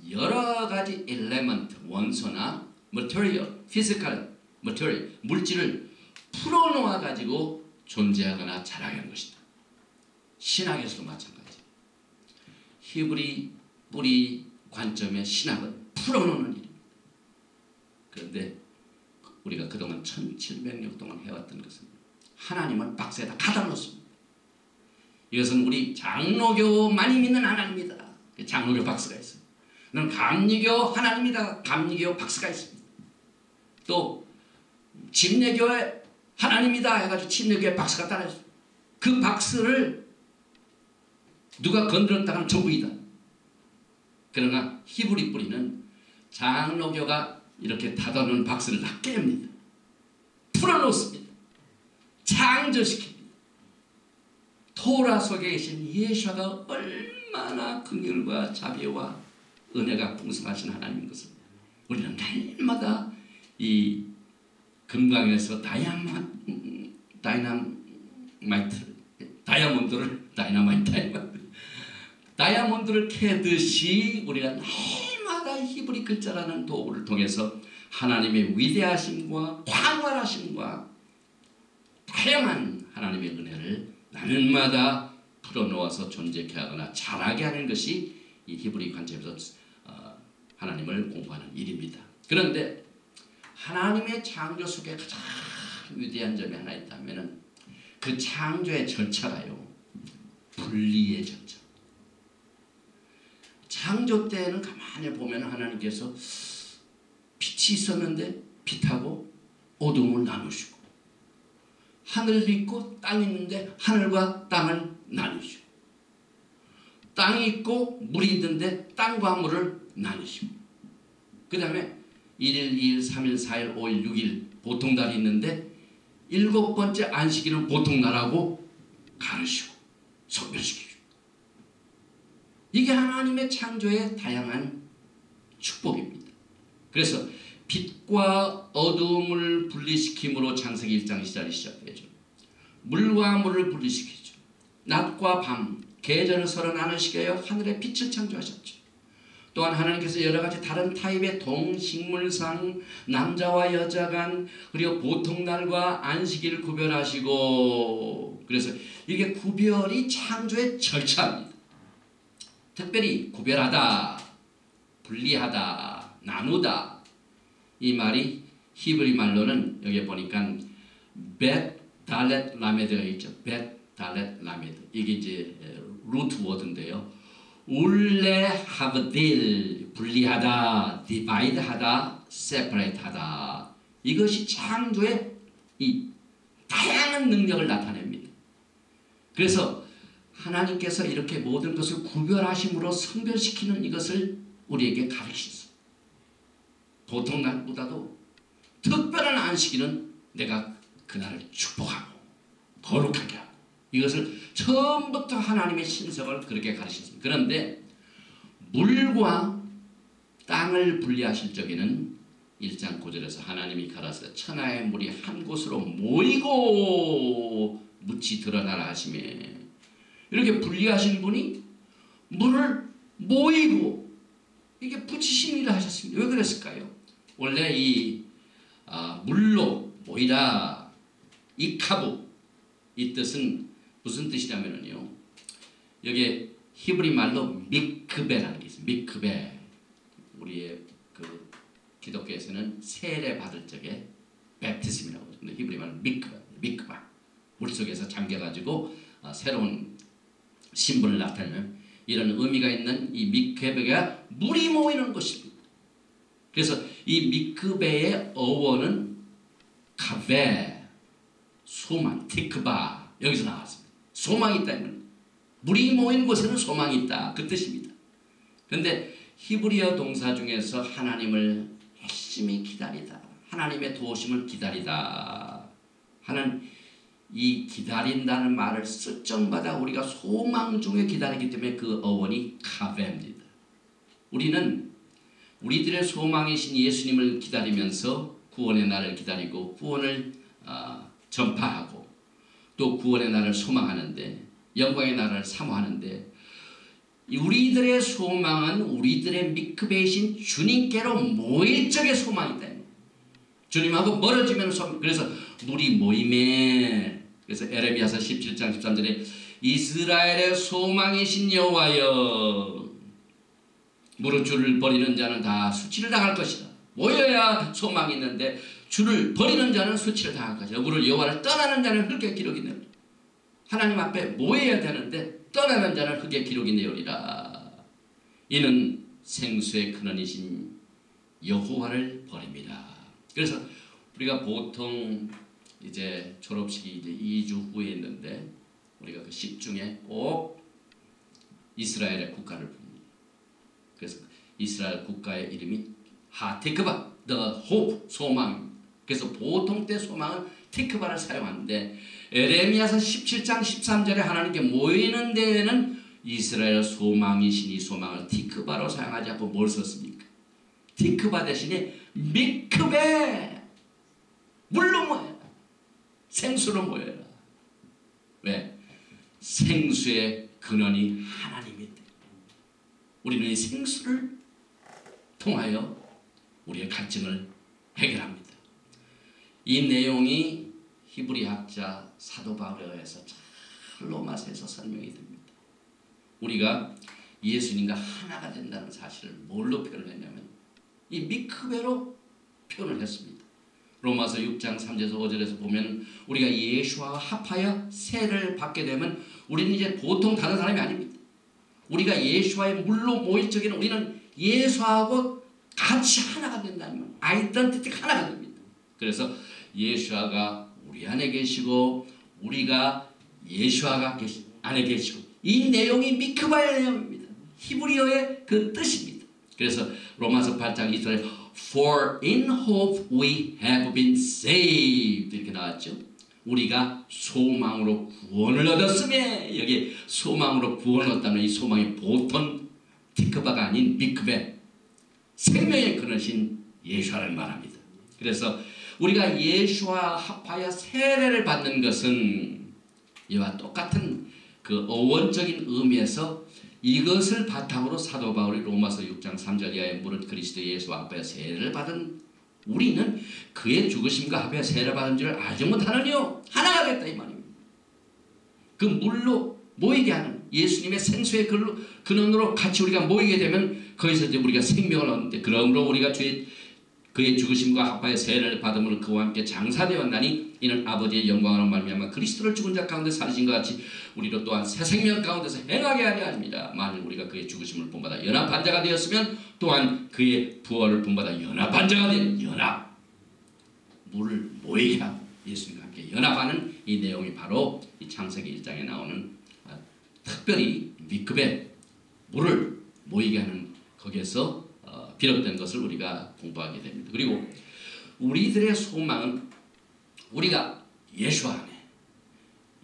여러 가지 엘레먼트, 원소나 material, physical material, 물질을 풀어놓아 가지고 존재하거나 자라게 하는 것이다. 신학에서도 마찬가지. 히브리 뿌리 관점의 신학은 풀어놓는 일입니다. 그런데 우리가 그동안 1700년 동안 해왔던 것은 하나님을 박스에다 가다 놓습니다. 이것은 우리 장로교만이 믿는 하나님이다. 장로교 박스가 있어요. 는 감리교 하나님이다. 감리교 박스가 있습니다. 또 침례교의 하나님이다 해가지고 침례교의 박스가 따라 있어요. 그 박스를 누가 건드렸다가는 전부이다. 그러나 히브리 뿌리는 장로교가 이렇게 닫아놓은 박스를 다 깹니다. 풀어놓습니다. 창조시킵니다. 토라 속에 계신 예수가 얼마나 긍휼과 자비와 은혜가 풍성하신 하나님인 것을 우리는 날마다 이 금강에서 다이아몬드를 캐듯이 우리가 날마다 히브리 글자라는 도구를 통해서 하나님의 위대하심과 광활하심과 다양한 하나님의 은혜를 날마다 풀어놓아서 존재케 하거나 자라게 하는 것이 이 히브리 관점에서 하나님을 공부하는 일입니다. 그런데 하나님의 창조 속에 가장 위대한 점이 하나 있다면 그 창조의 절차가요, 분리의 절차. 창조 때는 가만히 보면 하나님께서 빛이 있었는데 빛하고 어둠을 나누시고, 하늘이 있고 땅이 있는데 하늘과 땅을 나누시고, 땅이 있고 물이 있는데 땅과 물을 나누시고, 그 다음에 1일, 2일, 3일, 4일, 5일, 6일 보통달이 있는데 7번째 안식일은 보통날하고 가르시고 소멸시키고. 이게 하나님의 창조의 다양한 축복입니다. 그래서 빛과 어둠을 분리시킴으로 창세기 1장 시작이 시작되죠. 물과 물을 분리시키죠. 낮과 밤, 계절을 서로 나누시게 하여 하늘의 빛을 창조하셨죠. 또한 하나님께서 여러 가지 다른 타입의 동식물상, 남자와 여자 간, 그리고 보통날과 안식일을 구별하시고, 그래서 이게 구별이 창조의 절차입니다. 특별히 구별하다, 분리하다, 나누다, 이 말이 히브리 말로는 여기 보니까 bet, 달렛, 라메드가 있죠. bet, 달렛, 라메드. 이게 이제 루트 워드인데요. 울레 하브딜, 분리하다, 디바이드 하다, 세퍼레이트 하다. 이것이 창조의 이 다양한 능력을 나타냅니다. 그래서 하나님께서 이렇게 모든 것을 구별하심으로 성별시키는 이것을 우리에게 가르치셨어요. 보통 날보다도 특별한 안식일은 내가 그날을 축복하고 거룩하게 하고, 이것을 처음부터 하나님의 신성을 그렇게 가르쳤습니다. 그런데 물과 땅을 분리하실 적에는 1장 9절에서 하나님이 가라사대 천하의 물이 한 곳으로 모이고 묻이 드러나라 하시매, 이렇게 분리하신 분이 물을 모이고 이게 붙이신 일을 하셨습니다. 왜 그랬을까요? 원래 이 물로 모이라, 이카부, 이 뜻은 무슨 뜻이냐면요, 여기 히브리 말로 미크베라는 게 있어요. 미크베. 우리의 그 기독교에서는 세례 받을 적에 베프티즘이라고 하죠. 근데 히브리 말로 미크바. 물속에서 잠겨가지고 새로운 신분을 나타내는 이런 의미가 있는 이 미크베가 물이 모이는 것입니다. 그래서 이 미크베의 어원은 카베, 소망, 티크바 여기서 나왔습니다. 소망이 있다는 물이 모인 곳에는 소망이 있다 그 뜻입니다. 그런데 히브리어 동사 중에서 하나님을 열심히 기다리다, 하나님의 도우심을 기다리다 하는 이 기다린다는 말을 쓰정마다 우리가 소망 중에 기다리기 때문에 그 어원이 카베입니다. 우리는 우리들의 소망이신 예수님을 기다리면서 구원의 날을 기다리고 구원을 전파하고 또 구원의 날을 소망하는데 영광의 날을 사모하는데 우리들의 소망은 우리들의 미크베이신 주님께로 모일 적의 소망이다. 주님하고 멀어지면 그래서 물이 모임에 그래서 에레미야서 17장 13절에 이스라엘의 소망이신 여호와여 무릇 주를 버리는 자는 다 수치를 당할 것이다. 모여야 소망이 있는데 주를 버리는 자는 수치를 당할 것이다. 무릇 여호와를 떠나는 자는 흙에 기록이 내리라. 하나님 앞에 모여야 되는데 떠나는 자는 흙에 기록이 내리라. 이는 생수의 근원이신 여호와를 버립니다. 그래서 우리가 보통 이제 졸업식이 이제 2주 후에 있는데 우리가 그 식 중에 꼭 이스라엘의 국가를 봅니다. 그래서 이스라엘 국가의 이름이 하티크바, the hope, 소망. 그래서 보통 때 소망은 티크바를 사용하는데 에레미야서 17장 13절에 하나님께 모이는 데에는 이스라엘 소망이신 이 소망을 티크바로 사용하지 않고 뭘 썼습니까? 티크바 대신에 미크베, 물로 모여라, 생수로 모여라. 왜? 생수의 근원이 하나님이기 때문에 우리는 이 생수를 통하여 우리의 갈증을 해결합니다. 이 내용이 히브리 학자 사도 바울에 의해서 잘 로마서에서 설명이 됩니다. 우리가 예수님과 하나가 된다는 사실을 뭘로 표현을 했냐면 이 미크베로 표현을 했습니다. 로마서 6장 3절에서 5절에서 보면 우리가 예수와 합하여 세를 받게 되면 우리는 이제 보통 다른 사람이 아닙니다. 우리가 예수와의 물로 모일 적에는 우리는 예수하고 같이 하나가 된다는 아이덴티티가 하나가 됩니다. 그래서 예수가 우리 안에 계시고 우리가 예수가 안에 계시고 이 내용이 미크바의 내용입니다. 히브리어의 그 뜻입니다. 그래서 로마서 8장 2절에 For in hope we have been saved 이렇게 나왔죠. 우리가 소망으로 구원을 얻었으며 여기 소망으로 구원을 얻다는 이 소망이 보통 티크바가 아닌 미크베 생명의 근원이신 예수를 말합니다. 그래서 우리가 예수와 합하여 세례를 받는 것은 이와 똑같은 그 어원적인 의미에서 이것을 바탕으로 사도 바울이 로마서 6장 3절 이하에 무릇 그리스도 예수와 합하여 세례를 받은 우리는 그의 죽으심과 합하여 세례를 받은 줄 알지 못하느뇨 하나가 됐다 이 말입니다. 그 물로 모이게 하는 예수님의 생수의 근원으로 같이 우리가 모이게 되면 거기서 이제 우리가 생명을 얻는데 그러므로 우리가 그의 죽으심과 합하여 세례를 받음으로 그와 함께 장사되었나니 이는 아버지의 영광으로 말미암아 그리스도를 죽은 자 가운데 살리신 것 같이 우리로 또한 새 생명 가운데서 행하게 하려 합니다. 만일 우리가 그의 죽으심을 본받아 연합한 자가 되었으면 또한 그의 부활을 본받아 연합한 자가 되는 연합 물을 모이게 하고 예수님과 함께 연합하는 이 내용이 바로 이 창세기 1장에 나오는 특별히 미크베 물을 모이게 하는 거기에서 비롯된 것을 우리가 공부하게 됩니다. 그리고 우리들의 소망은 우리가 예수 안에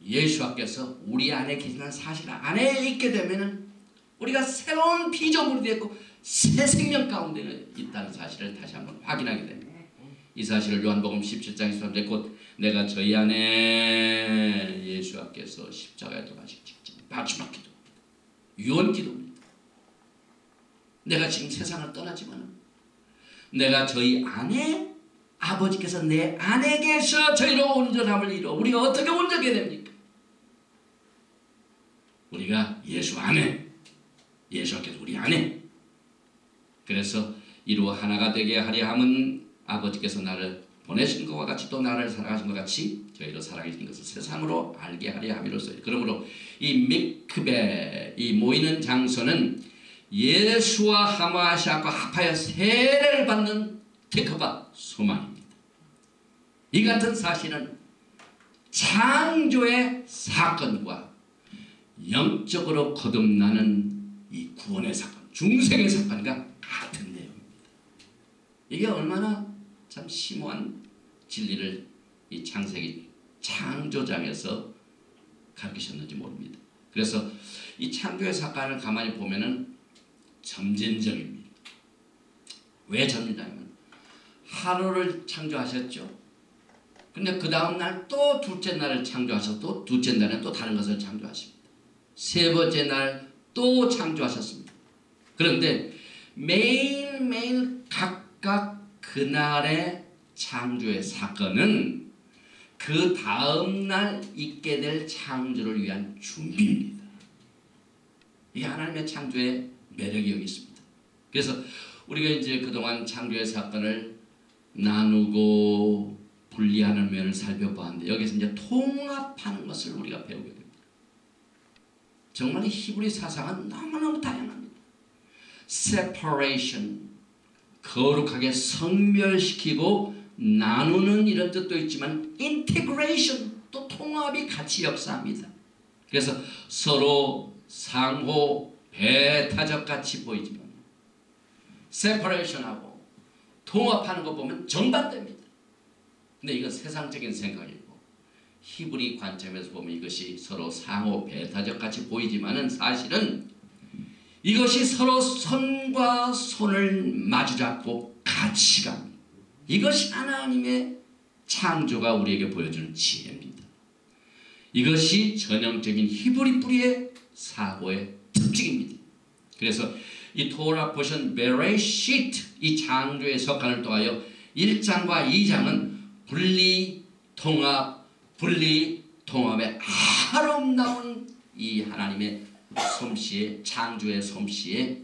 예수께서 우리 안에 계시는 사실 안에 있게 되면은 우리가 새로운 피조물이 되고 새 생명 가운데 있다는 사실을 다시 한번 확인하게 됩니다. 이 사실을 요한복음 17장 23절에 곧 내가 저희 안에 예수께서 십자가에 돌아가신 직접 마지막 기도 유언 기도입니다. 내가 지금 세상을 떠나지만 내가 저희 안에 아버지께서 내 안에 계셔 저희로 온전함을 이루어 우리가 어떻게 온전하게 됩니까? 우리가 예수 안에 예수께서 우리 안에 그래서 이루어 하나가 되게 하려 함은 아버지께서 나를 보내신 것과 같이 또 나를 사랑하신 것 같이 저희로 사랑하신 것을 세상으로 알게 하려 함이로써 그러므로 이 미크베 이 모이는 장소는 예수와 하마시아가 합하여 세례를 받는 테크바 소망입니다. 이 같은 사실은 창조의 사건과 영적으로 거듭나는 이 구원의 사건, 중생의 사건과 같은 내용입니다. 이게 얼마나 참 심오한 진리를 이 창세기 창조장에서 가르치셨는지 모릅니다. 그래서 이 창조의 사건을 가만히 보면은 점진적입니다. 왜 점진적이냐면 하루를 창조하셨죠. 근데 그 다음 날 또 둘째 날을 창조하셔서 또 둘째 날에 또 다른 것을 창조하십니다. 세 번째 날 또 창조하셨습니다. 그런데 매일매일 각각 그날의 창조의 사건은 그 다음 날 있게 될 창조를 위한 준비입니다. 이게 하나님의 창조의 매력이 여기 있습니다. 그래서 우리가 이제 그동안 창조의 사건을 나누고 분리하는 면을 살펴봤는데 여기서 이제 통합하는 것을 우리가 배우게 됩니다. 정말 히브리 사상은 너무너무 다양합니다. separation, 거룩하게 성멸시키고 나누는 이런 뜻도 있지만 integration, 또 통합이 같이 역사합니다. 그래서 서로 상호 배타적 같이 보이지만 separation하고 통합하는 거 보면 정반대입니다. 근데 이건 세상적인 생각이고 히브리 관점에서 보면 이것이 서로 상호 배타적 같이 보이지만은 사실은 이것이 서로 손과 손을 마주잡고 같이 갑니다. 이것이 하나님의 창조가 우리에게 보여주는 지혜입니다. 이것이 전형적인 히브리 뿌리의 사고의 특징입니다. 그래서 이 토라 포션 베레시트, 이 창조의 석간을 통하여 1장과 2장은 분리, 통합, 분리, 통합의 아름다운 이 하나님의 솜씨의 창조의 솜씨의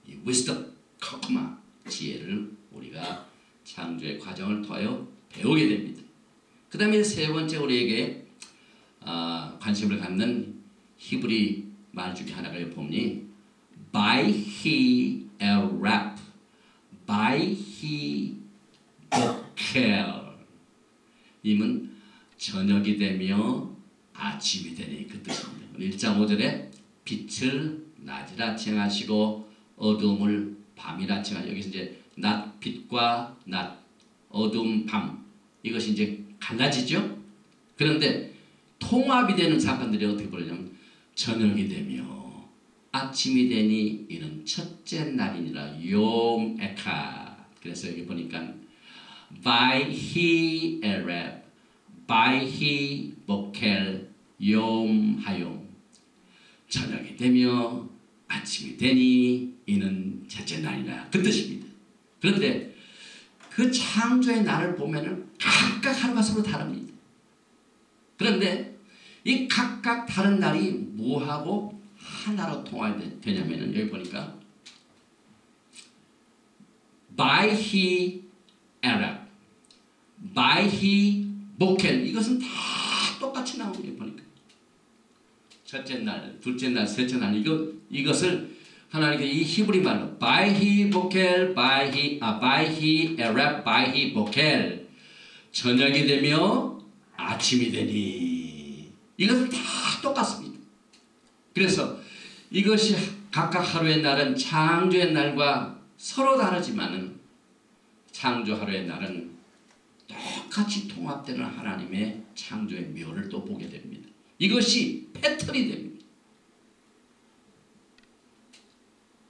이 위스덤, 커크마 지혜를 우리가 창조의 과정을 통하여 배우게 됩니다. 그 다음에 세 번째 우리에게 관심을 갖는 히브리 말 중에 하나가 보니 by he erap, by he bokel. 이는 저녁이 되며 아침이 되니 그 뜻입니다. 1장 5절에 빛을 낮이라 칭하시고 어둠을 밤이라 칭하시고, 여기서 이제 낮 빛과 낮, 어둠 밤, 이것이 이제 갈라지죠. 그런데 통합이 되는 사건들이 어떻게 벌어지냐면 저녁이 되며 아침이 되니 이는 첫째 날이니라 욤 에카. 그래서 여기 보니까 by he erep, by he bokel, 욤 하욤. 저녁이 되며 아침이 되니 이는 첫째 날이라 그 뜻입니다. 그런데 그 창조의 날을 보면은 각각 하루가 서로 다릅니다. 그런데 이 각각 다른 날이 뭐하고 하나로 통합이 되냐면은 여기 보니까 by he erep, by he bokel, 이것은 다 똑같이 나오는 보니까 첫째 날, 둘째 날, 셋째 날, 이것을 하나님께 이 히브리 말로 by he bokel, by he erep, by he bokel, 저녁이 되며 아침이 되니, 이것은 다 똑같습니다. 그래서 이것이 각각 하루의 날은 창조의 날과 서로 다르지만은 창조 하루의 날은 똑같이 통합되는 하나님의 창조의 묘를 또 보게 됩니다. 이것이 패턴이 됩니다.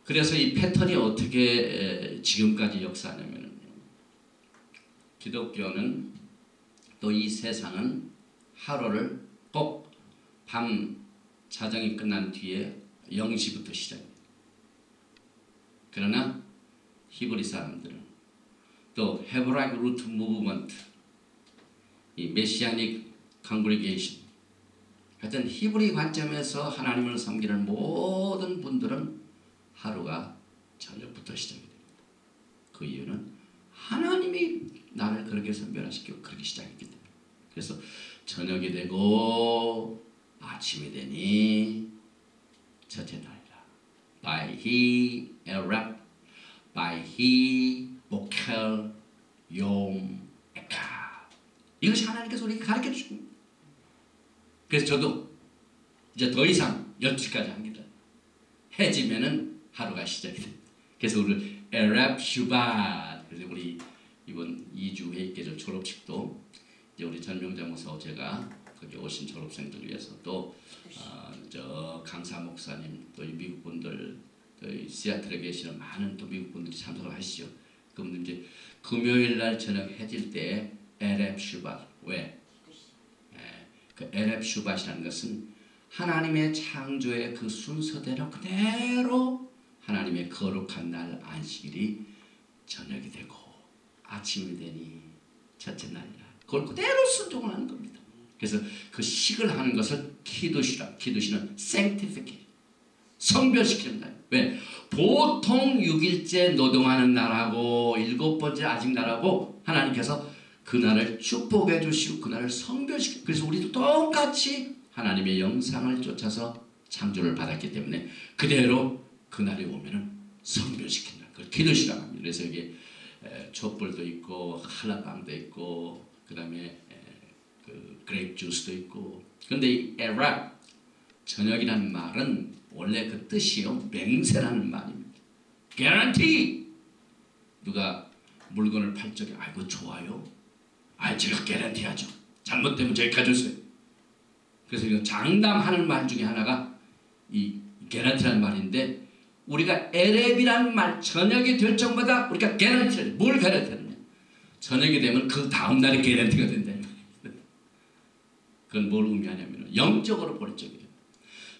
그래서 이 패턴이 어떻게 지금까지 역사하냐면요, 기독교는 또 이 세상은 하루를 꼭 밤 자정이 끝난 뒤에 0시부터 시작합니다. 그러나 히브리 사람들은 또 헤브라이크 루트 무브먼트, 이 메시아닉 컨그리게이션, 하여튼 히브리 관점에서 하나님을 섬기는 모든 분들은 하루가 저녁부터 시작이 됩니다. 그 이유는 하나님이 나를 그렇게 선별하시고 그렇게 시작했기 때문에. 그래서 저녁이 되고 아침이 되니 첫째 날이라. by he erect, by he bokel yom eka. 이것이 하나님께서 우리에게 가르쳐 주십니다. 그래서 저도 이제 더 이상 12시까지 합니다. 해지면은 하루가 시작이 됩니다. 그래서 우리 에랍 슈바, 그래서 우리 이번 2주 회의계절 졸업식도 이제 우리 전명자 목사 제가 거기 오신 졸업생들 위해서 또 저 강사 목사님 또 이 미국 분들 또 이 시애틀에 계시는 많은 또 미국 분들이 참석을 하시죠. 그분들 이제 금요일 날 저녁 해질 때 에랍 슈바, 왜? 그 에랍 슈바이라는 것은 하나님의 창조의 그 순서대로 그대로 하나님의 거룩한 날 안식일이 저녁이 되고 아침이 되니 첫째 날이라 그걸 그대로 순종을 하는 겁니다. 그래서 그 식을 하는 것을 키두시라. 키두시는 sanctification, 성별시키는 날. 왜? 보통 6일째 노동하는 날하고 7번째 아직 날하고 하나님께서 그날을 축복해 주시고 그날을 성별시키고, 그래서 우리도 똑같이 하나님의 영상을 쫓아서 창조를 받았기 때문에 그대로 그날이 오면은 성별시킨다. 그걸 키두시라고 합니다. 그래서 여기 촛불도 있고 한라빵도 있고 그 다음에 그 그레이프 주스도 있고. 근데 이 에랍, 저녁이라는 말은 원래 그 뜻이요 맹세라는 말입니다. guarantee. 누가 물건을 팔 적에 아이고 좋아요, 제가 guarantee 하죠, 잘못되면 제가 가져오세요. 그래서 이거 장담하는 말 중에 하나가 이 guarante라는 말인데, 우리가 에렙이라는 말, 저녁이 될 적마다 우리가 guarante를, 뭘 guarante하느냐, 저녁이 되면 그 다음날에 guarante가 된다. 그건 뭘 의미하냐면 영적으로 볼 적이에요.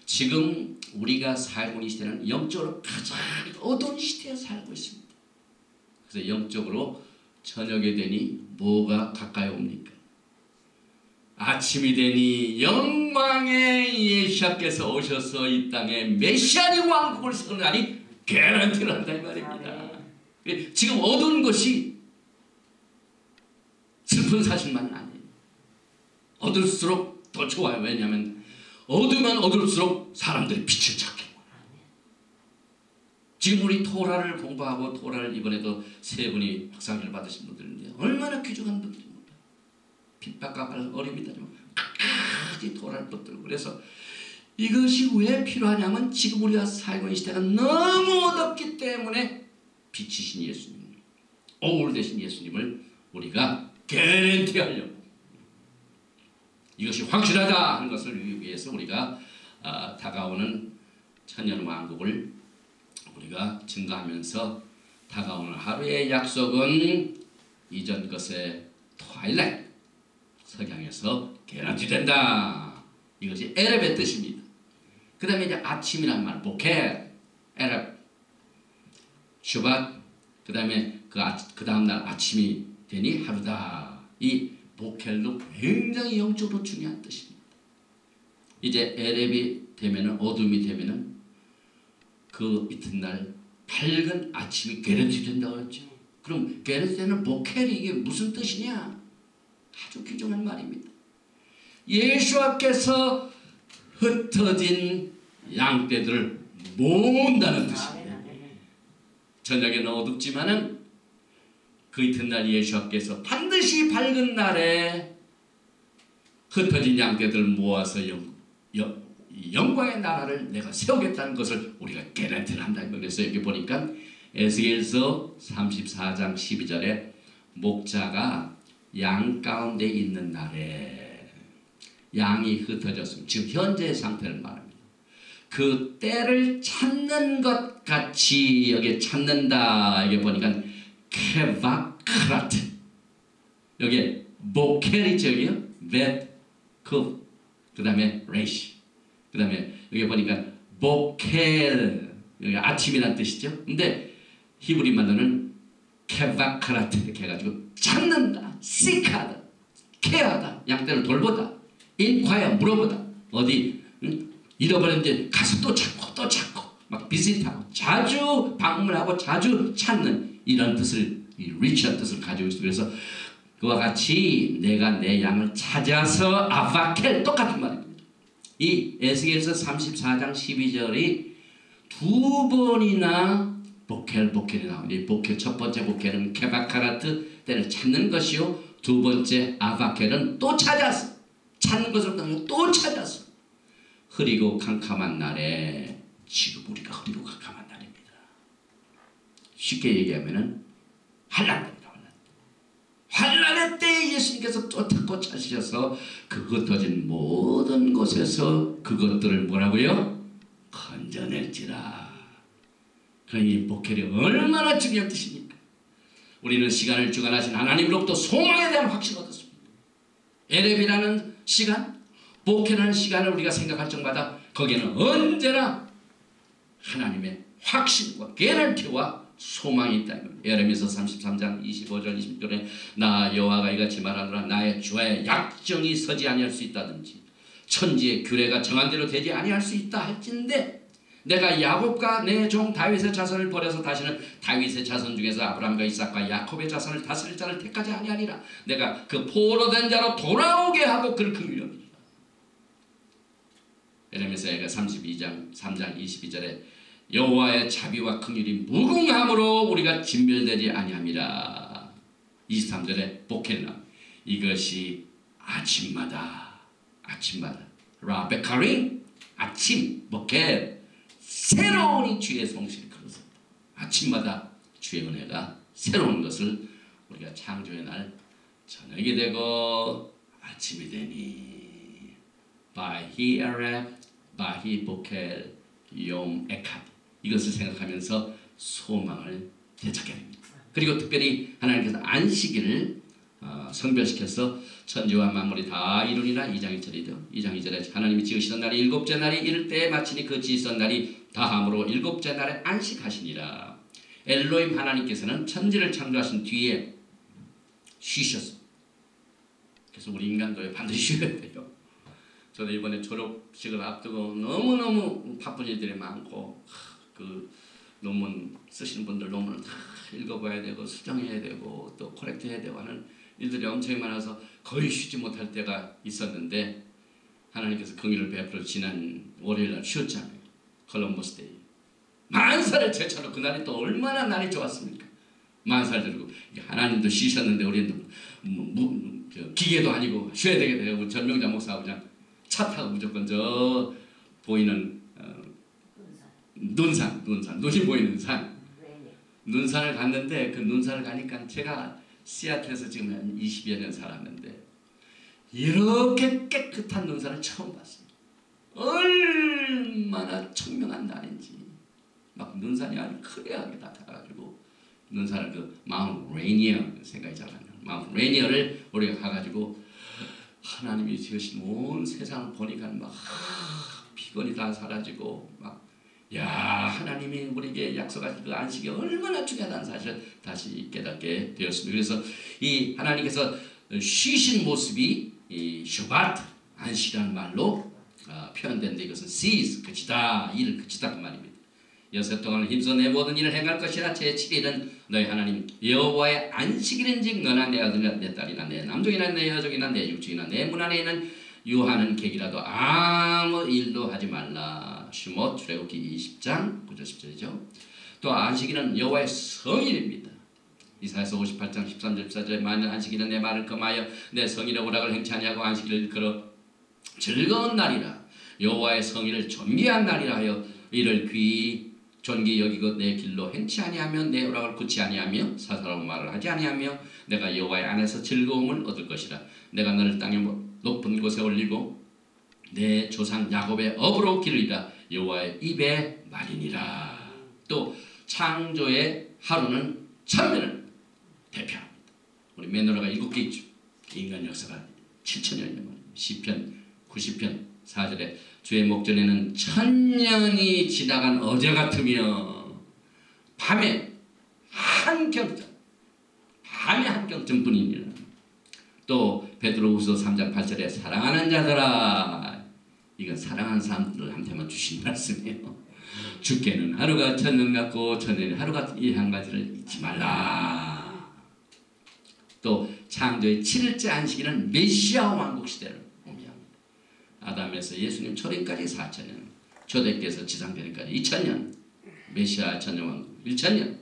지금 우리가 살고 있는 시대는 영적으로 가장 어두운 시대에 살고 있습니다. 그래서 영적으로 저녁이 되니 뭐가 가까이 옵니까? 아침이 되니 영광의 예수께서 오셔서 이 땅에 메시아의 왕국을 선언하니 개런티를 한다 이 말입니다. 지금 어두운 것이 슬픈 사실만은 아니에요. 어둘수록 더 좋아요. 왜냐하면 어두면 어둘수록 사람들이 빛을 찾게. 지금 우리 토라를 공부하고 토라를 이번에도 3분이 박사학위를 받으신 분들인데 얼마나 귀중한 분들입니다. 핍박과 어려움이다지만 끝까지 토라를 붙들고. 그래서 이것이 왜 필요하냐면 지금 우리가 살고 있는 시대가 너무 어둡기 때문에 빛이신 예수님, 오울 되신 예수님을 우리가 개런티하려고, 이것이 확실하다 하는 것을 위해서 우리가 다가오는 천년왕국을 우리가 증가하면서 다가오는 하루의 약속은 이전 것의 트와일라이트, 석양에서 개런티 된다. 이것이 에렙의 뜻입니다. 그 다음에 이제 아침이란 말, 보켈, 에렙, 슈밧, 그 다음에 그 다음날 아침이 되니 하루다. 이 보켈도 굉장히 영적으로 중요한 뜻입니다. 이제 에렙이 되면은, 어둠이 되면은 그 이튿날 밝은 아침이 개런티 된다고 했죠. 그럼 개런티 되는 보켈이 이게 무슨 뜻이냐? 아주 귀중한 말입니다. 예수께서 흩어진 양떼들을 모은다는 뜻입니다. 저녁에는 어둡지만은 그 이튿날 예수께서 반드시 밝은 날에 흩어진 양떼들을 모아서 영광의 나라를 내가 세우겠다는 것을 우리가 개런티를 한다. 그래서 여기 보니까 에스겔서 34장 12절에 목자가 양 가운데 있는 날에 양이 흩어졌으면, 지금 현재의 상태를 말합니다. 그 때를 찾는 것 같이 여기 찾는다. 여기 보니까 케바크라트, 여기 보켈이죠. 여기요 벳, 그 다음에 레이시, 그 다음에 여기 보니까 보켈, 여기 아침이란 뜻이죠. 근데 히브리 말로는 케바크라트 이렇게 해가지고 찾는다, 시크하다, 케어하다, 양떼를 돌보다, 인콰이어 물어보다, 어디 잃어버렸는데 가서 또 찾고 막 비슷하고 자주 방문하고 자주 찾는 이런 뜻을, 이 리치한 뜻을 가지고 있어요. 그래서 그와 같이 내가 내 양을 찾아서 아바켈, 똑같은 말입니다. 이 에스겔서 34장 12절이 두 번이나 보켈이 나오니 보켈 첫 번째 보켈은 케바카라트 때를 찾는 것이요 두 번째 아바켈은 또 찾았어. 찾는 것을 또 찾았어. 흐리고 캄캄한 날에 지금 우리가 흐리고 캄캄한 날입니다. 쉽게 얘기하면은 환난입니다. 환난의 때에 예수님께서 또 찾고 찾으셔서 그 흩어진 모든 곳에서 그것들을 뭐라고요? 건져낼지라. 그러니 보켈이 얼마나 중요한 뜻입니까? 우리는 시간을 주관하신 하나님으로부터 소망에 대한 확신을 얻었습니다. 에렙이라는 시간, 보켈이라는 시간을 우리가 생각할 적마다 거기에는 언제나 하나님의 확신과 개런티와 소망이 있다는 겁니다. 예레미야서 33장 25절 26절에 나 여호와가 이같이 말하노라 나의 주의 약정이 서지 아니할 수 있다든지 천지의 규례가 정한 대로 되지 아니할 수 있다 할진대 내가 야곱과 내 종 다윗의 자손을 버려서 다시는 다윗의 자손 중에서 아브라함과 이삭과 야곱의 자손을 다스릴 자를 택하지 아니하리라. 내가 그 포로된 자로 돌아오게 하고 그를 긍휼히 예레미야서 32장 3장 22절에 여호와의 자비와 긍휼이 무궁함으로 우리가 진멸되지 아니함이라. 23절에 보켈나 이것이 아침마다 라베카링 아침 보켈 새로운 주의 성실이 그것을 아침마다 주의 은혜가 새로운 것을 우리가 창조의 날 저녁이 되고 아침이 되니 바히 아랍 바히 보켈 욤 에캇 이것을 생각하면서 소망을 되찾게 됩니다. 그리고 특별히 하나님께서 안식일을 성별시켜서 천지와 만물이 다 이루니라 2장 2절이죠. 2장 2절에 하나님이 지으시던 날이 일곱째 날이 이를 때에 마치니 그 지으시던 날이 다함으로 일곱째 날에 안식하시니라. 엘로힘 하나님께서는 천지를 창조하신 뒤에 쉬셨습니다. 그래서 우리 인간도 반드시 쉬어야 돼요. 저도 이번에 졸업식을 앞두고 너무너무 바쁜 일들이 많고 그 논문 쓰시는 분들 논문을 다 읽어봐야 되고 수정해야 되고 또 코렉트 해야 되고 하는 일들이 엄청 많아서 거의 쉬지 못할 때가 있었는데 하나님께서 긍휼을 베풀어 지난 월요일날 쉬었잖아요. 콜럼버스 데이. 만살을 제쳐놓고 그날이 또 얼마나 날이 좋았습니까? 만살 들고 하나님도 쉬셨는데 우리는 기계도 아니고 쉬어야 되겠네요. 전명자 목사하고 그냥 차 타고 무조건 저 보이는 눈이 보이는 산 눈산을 갔는데 그 눈산을 가니까 제가 시애틀에서 지금 한 20여 년 살았는데 이렇게 깨끗한 눈산을 처음 봤습니다. 얼마나 청명한 날인지 막 눈산이 아주 크게하게 나타나가지고 눈산을 그 마운트 레이니어 생각이 잘 나요. 마운트 레이니어를 우리가 가가지고 하나님이 지으신 온 세상을 보니까 막 피곤이 다 사라지고 막 야 하나님이 우리에게 약속하신 그 안식이 얼마나 중요하다는 사실을 다시 깨닫게 되었습니다. 그래서 이 하나님께서 쉬신 모습이 이 슈바트 안식이라는 말로 표현되는데 이것은 cease 그치다 일을 그치다 그 말입니다. 여섯 동안 힘써 내 모든 일을 행할 것이라 제7일은 너희 하나님 여호와의 안식일인즉 너나 내 아들이나 내 딸이나 내 남종이나 내 여종이나 내 육종이나 내 문 안에 있는 유하는 객이라도 아무 일도 하지 말라. 슈못 출애굽기 20장 9절 10절이죠. 또 안식일은 여호와의 성일입니다. 이사야서 58장 13절 14절에 만일 안식일은 내 말을 금하여 내 성일의 오락을 행치 아니하고 안식일을 걸어 즐거운 날이라 여호와의 성일을 존귀한 날이라 하여 이를 귀히 존귀 여기고 내 길로 행치 아니하며 내 오락을 굳지 아니하며 사사로운 말을 하지 아니하며 내가 여호와의 안에서 즐거움을 얻을 것이라. 내가 너를 땅의 높은 곳에 올리고 내 조상 야곱의 업으로 기르리라. 여호와의 입의 말이니라. 또 창조의 하루는 천년을 대표합니다. 우리 메노라가 7개 있죠. 인간 역사가 7천년이면 시편 90편 4절에 주의 목전에는 천년이 지나간 어제 같으며 밤에 한 경전뿐이니라. 또 베드로후서 3장 8절에 사랑하는 자들아 이건 사랑하는 사람들한테만 주신 말씀이에요. 주께는 하루가 천년 같고 천년이 하루가 이 한 가지를 잊지 말라. 또 창조의 7일째 안식일은 메시아 왕국 시대를 의미합니다. 아담에서 예수님 초림까지 4천년 초대교회에서 지상되니까지 2000년, 메시아 전쟁왕국 1000년,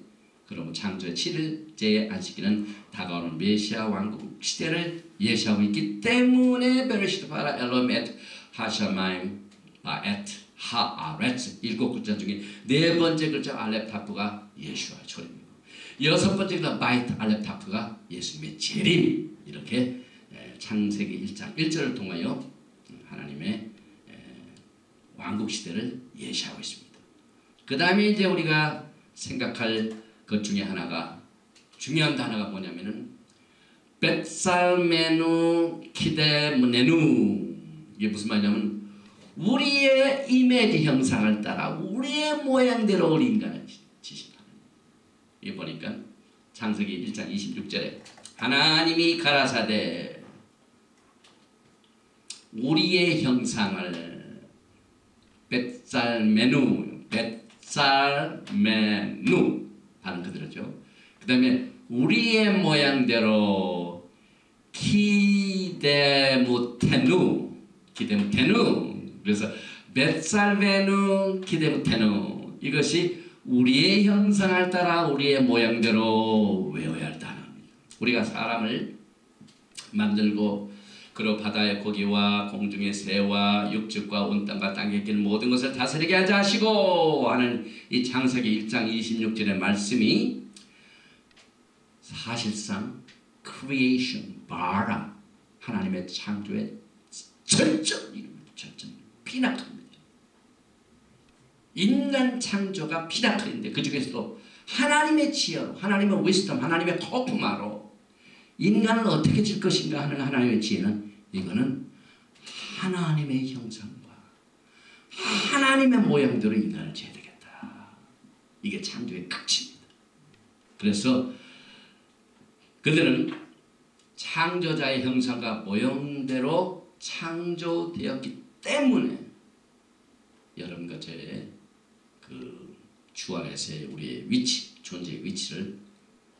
그러면 창조의 7일째의 안식일은 다가오는 메시아 왕국 시대를 예시하고 있기 때문에 베레시트 바라 엘롬 엣 하샤마임 엣 하아렛 7글자 중에 4번째 글자 알렙 타프가 예수와의 초림이고 6번째 글자 바이트 알렙 타프가 예수님의 재림. 이렇게 창세기 1장 1절을 통하여 하나님의 왕국 시대를 예시하고 있습니다. 그 다음에 이제 우리가 생각할 것 중에 하나가, 중요한 단어가 뭐냐면은 벳살메누 키데므네누. 이게 무슨 말이냐면 우리의 이미지 형상을 따라 우리의 모양대로 우리 인간을 지신다. 이게 보니까 창세기 1장 26절에 하나님이 가라사대 우리의 형상을 벳살메누 하는 그대로죠. 그 다음에 우리의 모양대로 기데무테누. 그래서 벳살베누 기데무테누, 이것이 우리의 형상을 따라 우리의 모양대로 외워야 할 단어입니다. 우리가 사람을 만들고 그리고 바다의 고기와 공중의 새와 육축과 온 땅과 땅에 있는 모든 것을 다스리게 하자 하시고 하는 이 창세기 1장 26절의 말씀이 사실상 creation, bara, 하나님의 창조의 절정입니다. 절정, 피나클입니다. 인간 창조가 피나클인데 그 중에서도 하나님의 지혜로, 하나님의 wisdom, 하나님의 거품으로 인간을 어떻게 질 것인가 하는 하나님의 지혜는, 이거는 하나님의 형상과 하나님의 모양대로 인간을 지어야 되겠다. 이게 창조의 가치입니다. 그래서 그들은 창조자의 형상과 모형대로 창조되었기 때문에 여러분과 저의 그 주 안에서의 우리의 위치, 존재의 위치를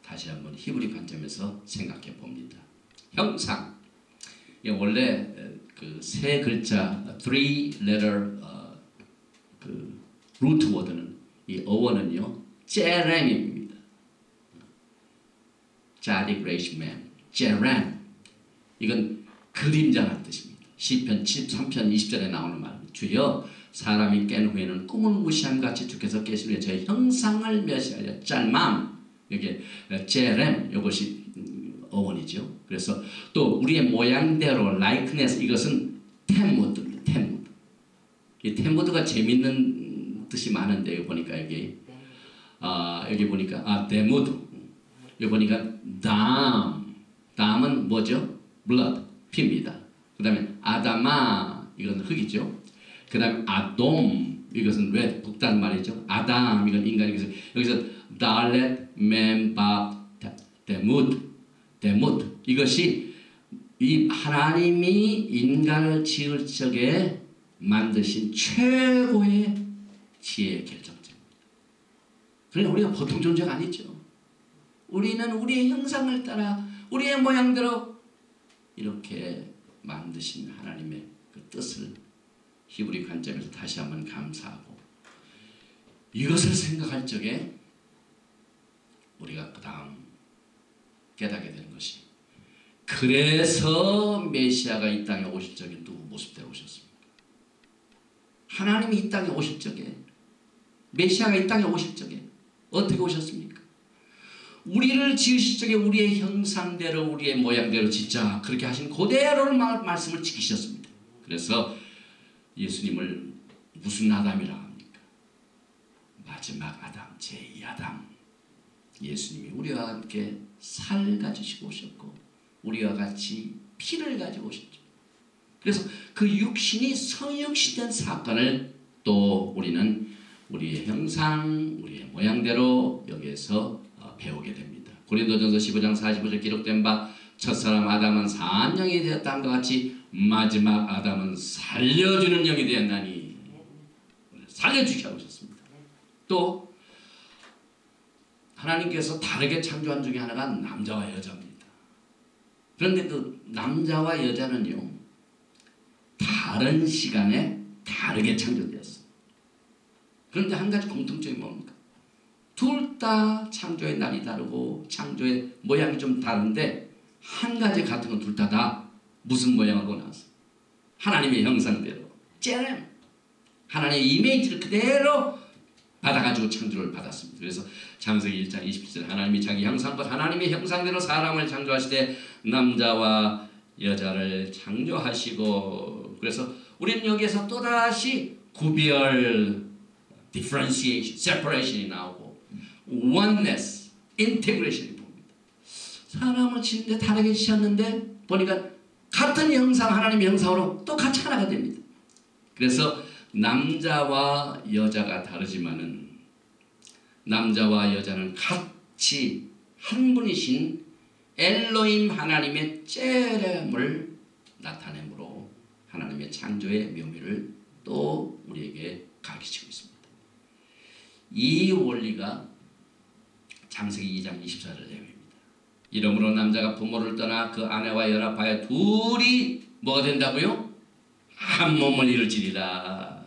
다시 한번 히브리 관점에서 생각해 봅니다. 형상, 이게 원래 그 세 글자, three letter 그 루트 워드는, 이 어원은요 제렘입니다. 자딕 레이시맨, 제렘. 이건 그림자라는 뜻입니다. 시편 13편 20절에 나오는 말입니다. 주여 사람이 깬 후에는 꿈을 무시함 같이 주께서 깨시며 저의 형상을 멸시하여 짤맘. 이게 제렘, 이것이 어원이죠. 그래서 또 우리의 모양대로 likeness, 이것은 템무드입니다. 템무드. 이 템무드가 재밌는 뜻이 많은데 여기 보니까 여기 보니까 데무드. 여기 보니까 담은 뭐죠? blood, 피입니다. 그 다음에 아다마, 이건 흙이죠. 그 다음에 아돔, 이것은 왜 북단 말이죠. 아담, 이건 인간이죠. 여기서 달렛 멤바 데무드, 이것이 이 하나님이 인간을 지을 적에 만드신 최고의 지혜의 결정점입니다. 그러니까 우리가 보통 존재가 아니죠. 우리는 우리의 형상을 따라 우리의 모양대로 이렇게 만드신 하나님의 그 뜻을 히브리 관점에서 다시 한번 감사하고, 이것을 생각할 적에 우리가 그 다음 깨닫게 되는 것이, 그래서 메시아가 이 땅에 오실 적에 누구 모습대로 오셨습니까? 하나님이 이 땅에 오실 적에, 메시아가 이 땅에 오실 적에 어떻게 오셨습니까? 우리를 지으실 적에 우리의 형상대로 우리의 모양대로 진짜 그렇게 하신 그대로를 말씀을 지키셨습니다. 그래서 예수님을 무슨 아담이라고 합니까? 마지막 아담, 제2아담. 예수님이 우리와 함께 살 가지시고 오셨고 우리와 같이 피를 가지고 오셨죠. 그래서 그 육신이 성육신된 사건을 또 우리는 우리의 형상, 우리의 모양대로 여기에서 배우게 됩니다. 고린도전서 15장 45절 기록된 바 첫사람 아담은 산 영이 되었다는 것 같이 마지막 아담은 살려주는 영이 되었나니, 살려주게 하셨습니다. 또 하나님께서 다르게 창조한 중에 하나가 남자와 여자입니다. 그런데 그 남자와 여자는요 다른 시간에 다르게 창조되었어요. 그런데 한 가지 공통점이 뭡니까? 둘 다 창조의 날이 다르고 창조의 모양이 좀 다른데 한 가지 같은 건 둘 다 무슨 모양으로 나왔어요? 하나님의 형상대로 젤렘 하나님의 이미지를 그대로 받아가지고 창조를 받았습니다. 그래서 창세기 1장 27절 하나님이 자기 형상과 하나님의 형상대로 사람을 창조하시되 남자와 여자를 창조하시고 그래서 우리는 여기에서 또다시 구별 differentiation, separation이 나오고 oneness, integration이 봅니다. 사람을 지는데 다르게 지셨는데 보니까 같은 형상 하나님의 형상으로 또 같이 하나가 됩니다. 그래서 남자와 여자가 다르지만은 남자와 여자는 같이 한 분이신 엘로힘 하나님의 젤렘을 나타내므로 하나님의 창조의 묘미를 또 우리에게 가르치고 있습니다. 이 원리가 창세기 2장 24절 내용입니다. 이러므로 남자가 부모를 떠나 그 아내와 연합하여 둘이 뭐가 된다고요? 한 몸을 이룰지니라.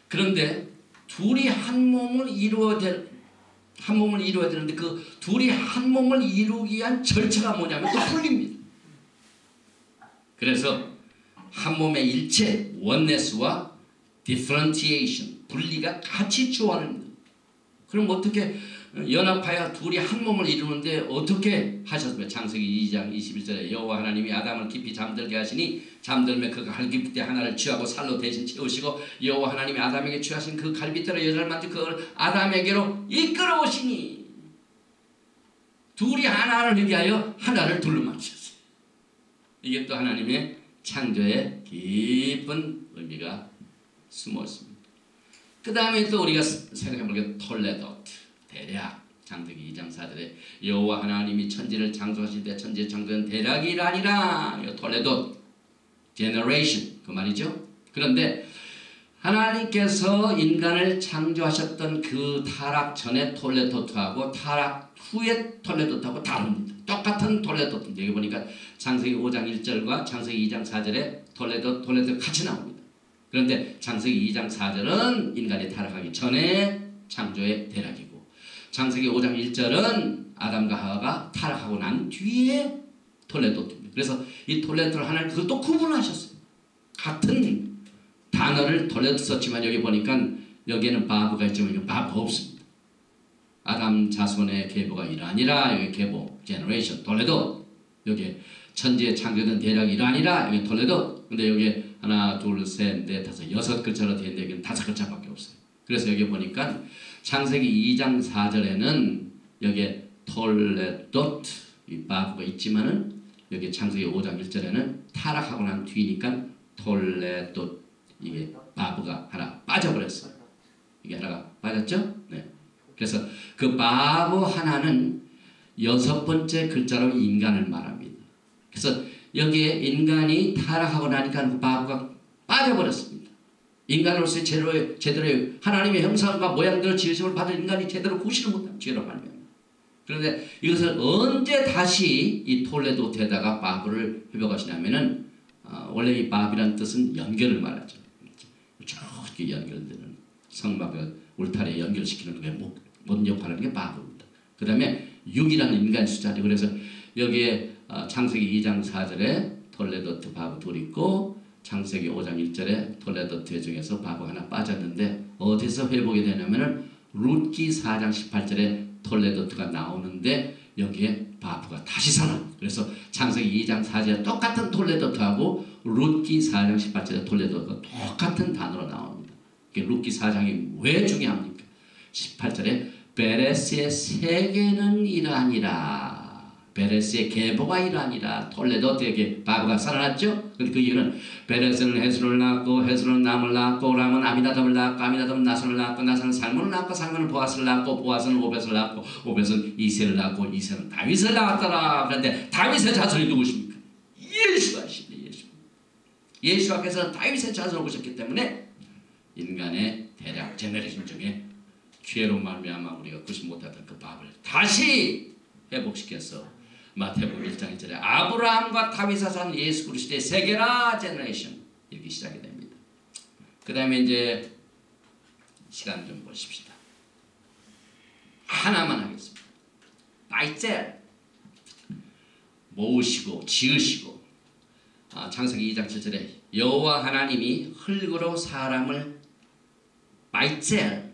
그런데 둘이 한 몸을 이루어야 되는데 그 둘이 한 몸을 이루기 위한 절차가 뭐냐면 또 풀립니다. 그래서 한 몸의 일체 원네스와 differentiation 분리가 같이 조화합니다. 그럼 어떻게 연합하여 둘이 한 몸을 이루는데 어떻게 하셨습니까? 창세기 2장 21절에 여호와 하나님이 아담을 깊이 잠들게 하시니 잠들매 그 갈빗대 하나를 취하고 살로 대신 채우시고 여호와 하나님이 아담에게 취하신 그 갈빗대로 여자를 만져 그걸 아담에게로 이끌어오시니 둘이 하나를 위하여 하나를 둘로 만드셨어요. 이게 또 하나님의 창조의 깊은 의미가 숨어 있습니다. 그 다음에 또 우리가 생각해보게 톨레도트 대략 창세기 2장 4절에 여호와 하나님이 천지를 창조하실 때 천지의 창조는 대략이라니라. 톨레도트 제너레이션 그 말이죠. 그런데 하나님께서 인간을 창조하셨던 그 타락 전의 톨레도트하고 타락 후의 톨레도트하고 다릅니다. 똑같은 톨레도트. 여기 보니까 창세기 5장 1절과 창세기 2장 4절에 톨레도트 같이 나옵니다. 그런데 창세기 2장 4절은 인간이 타락하기 전에 창조의 대략이고 창세기 5장 1절은 아담과 하와가 타락하고 난 뒤에 톨레도트입니다. 그래서 이 톨레도트를 하나님 그걸 또 구분하셨어요. 같은 단어를 톨레도트 썼지만 여기 보니까 여기에는 바브가 있지만 여기 바브가 없습니다. 아담 자손의 계보가 이러하니라. 여기 계보, 제너레이션, 톨레도트. 여기 천지의 창조된 대략이 이러하니라. 여기 톨레도트. 근데 여기 하나, 둘, 셋, 넷, 다섯, 여섯 글자로 되어 있는데 여기는 다섯 글자밖에 없어요. 그래서 여기 보니까 창세기 2장 4절에는 여기에 톨레도트 이 바브가 있지만은 여기 창세기 5장 1절에는 타락하고 난 뒤니까 톨레도트 이게 바브가 하나 빠져버렸어요. 이게 하나가 빠졌죠? 네. 그래서 그 바브 하나는 여섯 번째 글자로 인간을 말합니다. 그래서 여기에 인간이 타락하고 나니까 그 바브가 빠져버렸습니다. 인간으로서의 제대로 하나님의 형상과 모양대로 지으심을 받은 인간이 제대로 구실을 못한 죄로 말미암아. 그런데 이것을 언제 다시 이 톨레도트에다가 바브를 회복하시냐면은 원래 이 바브라는 뜻은 연결을 말하죠. 저렇게 연결되는 성막과 울타리에 연결시키는 게 뭔 역할을 하는 게 바브입니다. 그 다음에 6이라는 인간 숫자죠. 그래서 여기에 창세기 2장 4절에 톨레도트 바브 둘 있고 창세기 5장 1절에 톨레도트 중에서 바브 하나 빠졌는데 어디서 회복이 되냐면은 룻기 4장 18절에 톨레도트가 나오는데 여기에 바브가 다시 살아납니다. 그래서 창세기 2장 4절에 똑같은 톨레도트하고 룻기 4장 18절에 톨레도트가 똑같은 단어로 나옵니다. 룻기 4장이 왜 중요합니까? 18절에 베레스의 세계는 이러하니라. 베레스의 계보가 이러하니라. 톨레도트에게 바브가 살아났죠. 그 이유는 베레스는 헤스론을 낳았고 헤스론은 남을 낳았고 람은 아미나답을 낳았고 아미나답은 나손을 낳았고 나손은 살몬을 낳았고 살몬은 보아스를 낳았고 보아스는 오벳을 낳았고 오벳은 이새를 낳았고 이새는 다윗을 낳았더라. 그런데 다윗의 자손이 누구십니까? 예수하십니다. 예수께서는 다윗의 자손을 오셨기 때문에 인간의 대략 제너레이션 중에 죄로 말미암아 우리가 구시 못하던 그 밥을 다시 회복시켜서 마태복음 1장 1절에 아브라함과 다윗의 산 예수 그리스도의 세계라 제너레이션 이렇게 시작이 됩니다. 그 다음에 이제 시간 좀 보십시다. 하나만 하겠습니다. 바이첼 모으시고 지으시고 창세기 2장 7절에 여호와 하나님이 흙으로 사람을 바이첼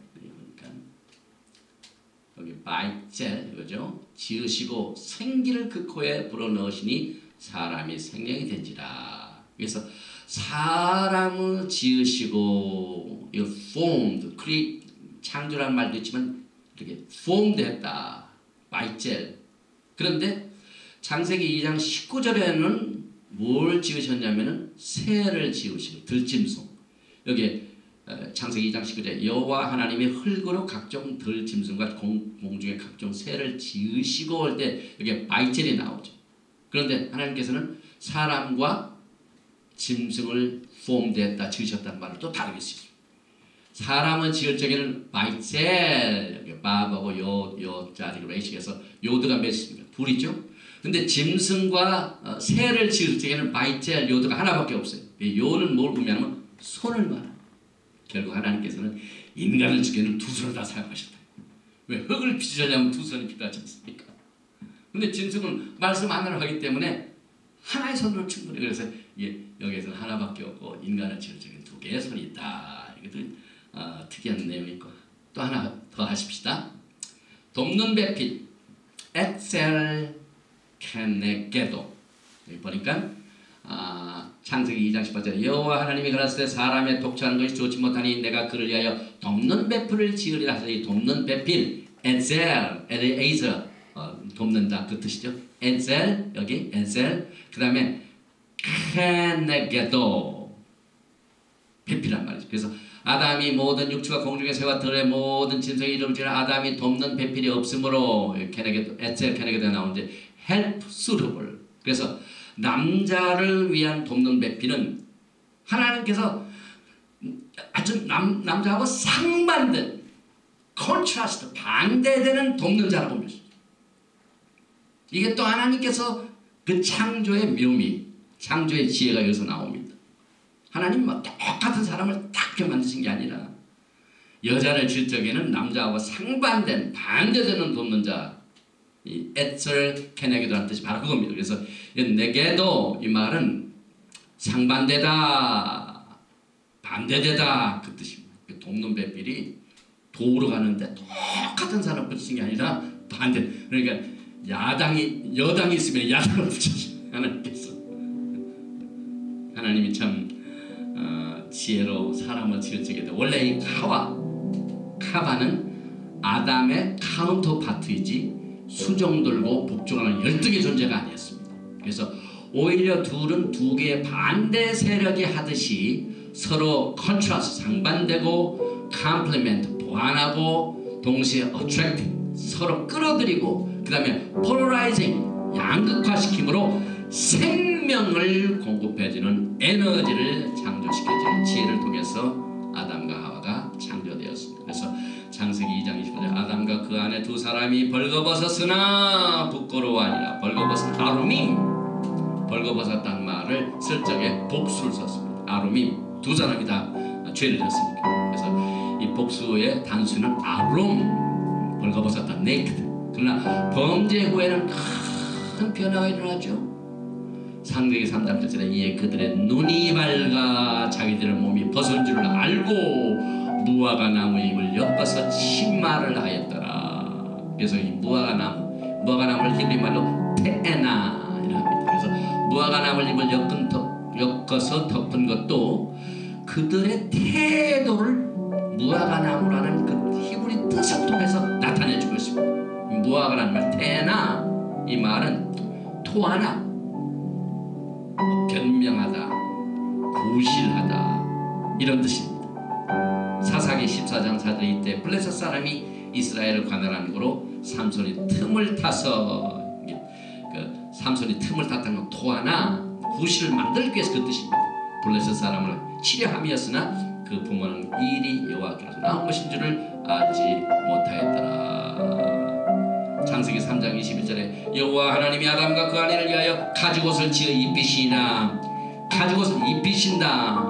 여기 바이첼 이거죠. 지으시고 생기를 그 코에 불어넣으시니 사람이 생명이 된지라. 그래서 사람을 지으시고 이 formed, 창조라는 말도 있지만 이렇게 formed 했다. 바이첼. 그런데 창세기 2장 19절에는 뭘 지으셨냐면은 새를 지으시고 들짐승. 여기 창세기 2장 19절에 여호와 하나님이 흙으로 각종 들짐승과 공중의 각종 새를 지으시고 할 때 여기 바이첼이 나오죠. 그런데 하나님께서는 사람과 짐승을 폼됐다 지으셨다는 말을 또 다르게 쓰죠. 사람은 지을 적에는 바이첼 여기 바하고 요자리 레이식에서 요드가 몇 있습니까? 둘이죠. 근데 짐승과 새를 지을 적에는 바이첼 요드가 하나밖에 없어요. 요는 뭘 의미하면 손을 말합니다. 결국 하나님께서는 인간을 지키는 두 손을 다 사용하셨다. 왜 흙을 빚으려면 두 손이 필요하지 않습니까? 근데 짐승은 말씀 하나를 하기 때문에 하나의 손으로 충분히. 그래서 여기에서는 하나밖에 없고 인간을 지을 적에는 두 개의 손이 있다. 이것도 특이한 내용이 있고 또 하나 더 하십시다. 돕는 배필 엑셀 케네게도. 여기 보니까 창세기 2장 18절에 여호와 하나님이 가라사대 사람의 독처하는 것이 좋지 못하니 내가 그를 위하여 돕는 배필을 지으리라 하시니 돕는 배필 에셀 엘에이저 돕는다 그 뜻이죠. 에셀 여기 에셀 그 다음에 케네게도 배필란 말이죠. 그래서 아담이 모든 육축과 공중의 새와 들의 모든 짐승의 이름을 지은 아담이 돕는 배필이 없으므로 케네게도 에셀 케네게도가 나오는데 help suitable. 그래서 남자를 위한 돕는 배필은 하나님께서 아주 남자하고 상반된 컨트라스트 반대되는 돕는 자라고 봅니다. 이게 또 하나님께서 그 창조의 묘미, 창조의 지혜가 여기서 나옵니다. 하나님은 뭐 똑같은 사람을 딱 만드신 게 아니라 여자를 지을 적에는 남자하고 상반된 반대되는 돕는 자, 이 에셀 케네게도라는 뜻이 바로 그겁니다. 그래서 네게도 이 말은 상반되다, 반대되다 그 뜻입니다. 돕는 배필이 도로 가는데 똑같은 사람 붙인 게 아니라 반대. 그러니까 여당이 있으면 야당을 붙여주는 하나님께서. 하나님이 참 지혜로 사람을 지을 적에도 원래 이 카바는 아담의 카운터파트이지 수종들고 복종하는 열등의 존재가 아니었습니다. 그래서 오히려 둘은 두 개의 반대 세력이 하듯이 서로 컨트라스트 상반되고 컴플리멘트 보완하고 동시에 어트랙팅 서로 끌어들이고 그 다음에 폴라라이징 양극화시킴으로 생명을 공급해주는 에너지를 창조시켜주는 지혜를 통해서 아담과 하와가 창조되었습니다. 그래서 창세기 2장 25절 아담과 그 안에 두 사람이 벌거벗었으나 부끄러워하니라. 벌거벗은 아루밈, 벌거벗었다는 말을 쓸 적에 복수를 썼습니다. 아루밈, 두 사람이 다 죄를 졌으니까. 그래서 이 복수의 단수는 아룸, 벌거벗었다, naked. 그러나 범죄 후에는 큰 변화가 일어나죠. 창세기 3장 7절에 이에 그들의 눈이 밝아 자기들의 몸이 벗은 줄을 알고 무화과 나무 잎을 엮어서 치마를 하였더라. 그래서 이 무화과 나무를 히브리 말로 테에나 이라 합니다. 그래서 무화과 나무 잎을 엮어서 덮은 것도 그들의 태도를 무화과 나무라는 그 히브리 뜻을 통해서 나타내 주고 있습니다. 무화과라는 말 테에나 이 말은 토하나 변명하다, 구실하다 이런 뜻입니다. 사사기 14장 4절 이때 블레셋 사람이 이스라엘을 관할하는 거로 삼손이 틈을 타서 삼손이 틈을 탔다는 건 토하나 구실을 만들기 위해서 그 뜻입니다. 블레셋 사람을 치려함이었으나 그 부모는 일이 여호와께로서 나온 것인 줄을 알지 못하였더라. 창세기 3장 21절에 여호와 하나님이 아담과 그 아내를 위하여 가죽옷을 지어 입히시나 가죽옷을 입히신다.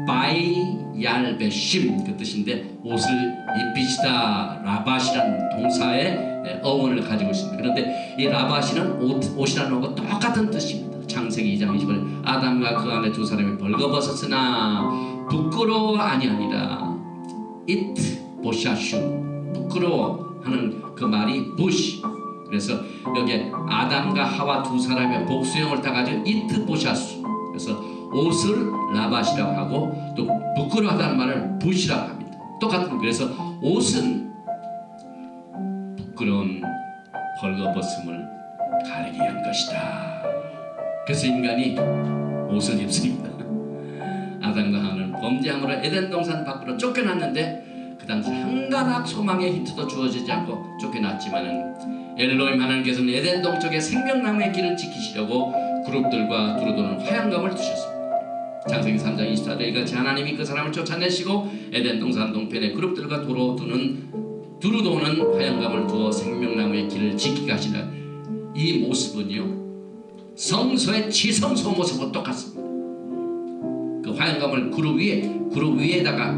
by 얄베심 그 뜻인데 옷을 입히시다. 라바시라는 동사의 어원을 가지고 있습니다. 그런데 이 라바시는 옷이라는 것과 똑같은 뜻입니다. 창세기 2장 20절 아담과 그 아내 두 사람이 벌거벗었으나 부끄러워 아니하니라. it 보샤슈 부끄러워하는 그 말이 부시. 그래서 여기 아담과 하와 두 사람의 복수형을 따가지고 it 보샤수. 그래서 옷을 라바시라고 하고 또 부끄러워하다는 말을 부시라고 합니다. 똑같은. 그래서 옷은 부끄러운 벌거벗음을 가리기 위한 것이다. 그래서 인간이 옷을 입습니다. 아담과 하와는 범죄함으로 에덴 동산 밖으로 쫓겨났는데 그 당시 한 가닥 소망의 힌트도 주어지지 않고 쫓겨났지만은 엘로힘 하나님께서는 에덴 동쪽의 생명나무의 길을 지키시려고 그룹들과 두루도는 화양검을 두셨습니다. 창세기 3장 24절 이같이 하나님이 그 사람을 쫓아내시고 에덴 동산 동편에 그룹들과 두루도는 화양검을 두어 생명나무의 길을 지키게 하시라. 이 모습은요 성소의 지성소 모습과 똑같습니다. 그 화양검을 그룹 위에다가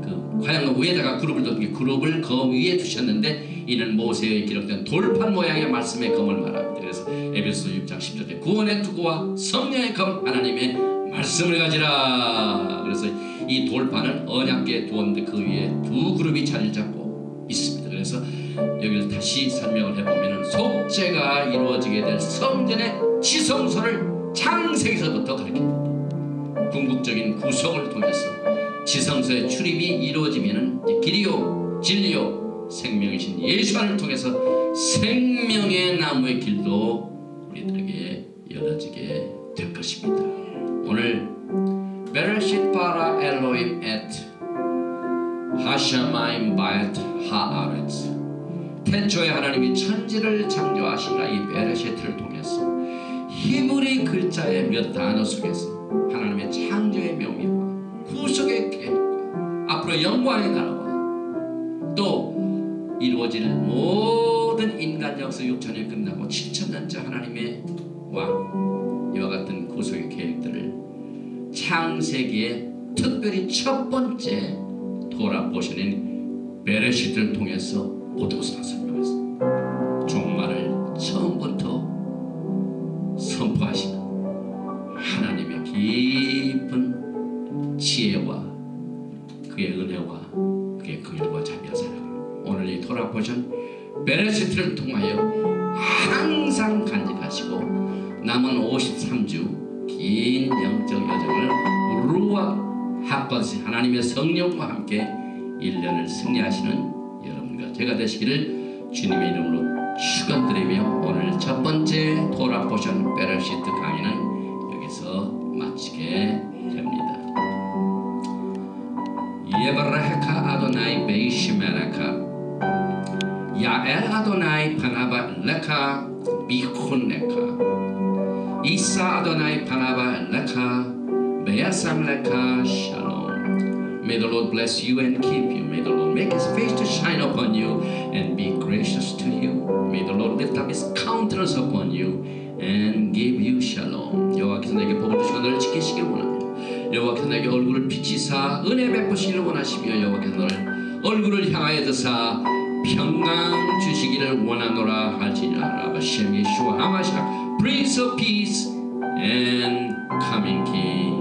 그 화양검 위에다가 그룹을 뒀기 그룹을 검 위에 두셨는데 이는 모세에 기록된 돌판 모양의 말씀의 검을 말합니다. 그래서 에베소 6장 10절에 구원의 투구와 성령의 검 하나님의 말씀을 가지라. 그래서 이 돌판은 언약궤에 두었는데 그 위에 두 그룹이 자리를 잡고 있습니다. 그래서 여기를 다시 설명을 해보면 속죄가 이루어지게 될 성전의 지성소를 창세기서부터 가리킵니다. 궁극적인 구속을 통해서 지성소의 출입이 이루어지면 길이요 진리요 생명이신 예수를 통해서 생명의 나무의 길도 우리들에게 열어지게 될 것입니다. 오늘 베레쉿 바라 엘로힘 엣 하샤마임 바엣 하아렛 태초에 하나님이 천지를 창조하시라. 이 베레쉿을 통해서 히브리 글자의 몇 단어 속에서 하나님의 창조의 묘미와 구속의 계획과 앞으로 영광의 나라와 또 이루어질 모든 인간 역사 6천년이 끝나고 7천년째 하나님의 왕 이와 같은 구속의 계획들을 창세기의 특별히 첫 번째 토라 포션인 베레쉿을 통해서 모든 것을 다 설명했습니다. 종말을 처음부터 선포하시는 하나님의 깊은 지혜와 그의 은혜와 그의 긍휼과 자비와 사랑 오늘 이 토라 포션 베레쉿을 통하여 항상 간직하시고 남은 53주 긴 영적 여정을 루아 하빠스 하나님의 성령과 함께 1년을 승리하시는 여러분과 제가 되시기를 주님의 이름으로 축원드리며 오늘 첫 번째 토라 포션 베레쉿 강의는 여기서 마치게 됩니다. 예바라헤카 아도나이 베이시메라카 야엘 아도나이 파나바 레카 비콘레카 이사 아도나이 파나바 레카 베야삼 레카 샬롬. May the Lord bless you and keep you. May the Lord make His face to shine upon you and be gracious to you. May the Lord lift up His countenance upon you and give you shalom. 여호와께서 내게 복을 주시고 너를 지키시길 원합니다. 여호와께서 내게 얼굴을 비치사 은혜 베푸시기를 원하시며 여호와께서 너를 얼굴을 향하여 드사 평강 주시기를 원하노라 할지니라. 바셈 예수와 하마시아 Prince of Peace and Coming King.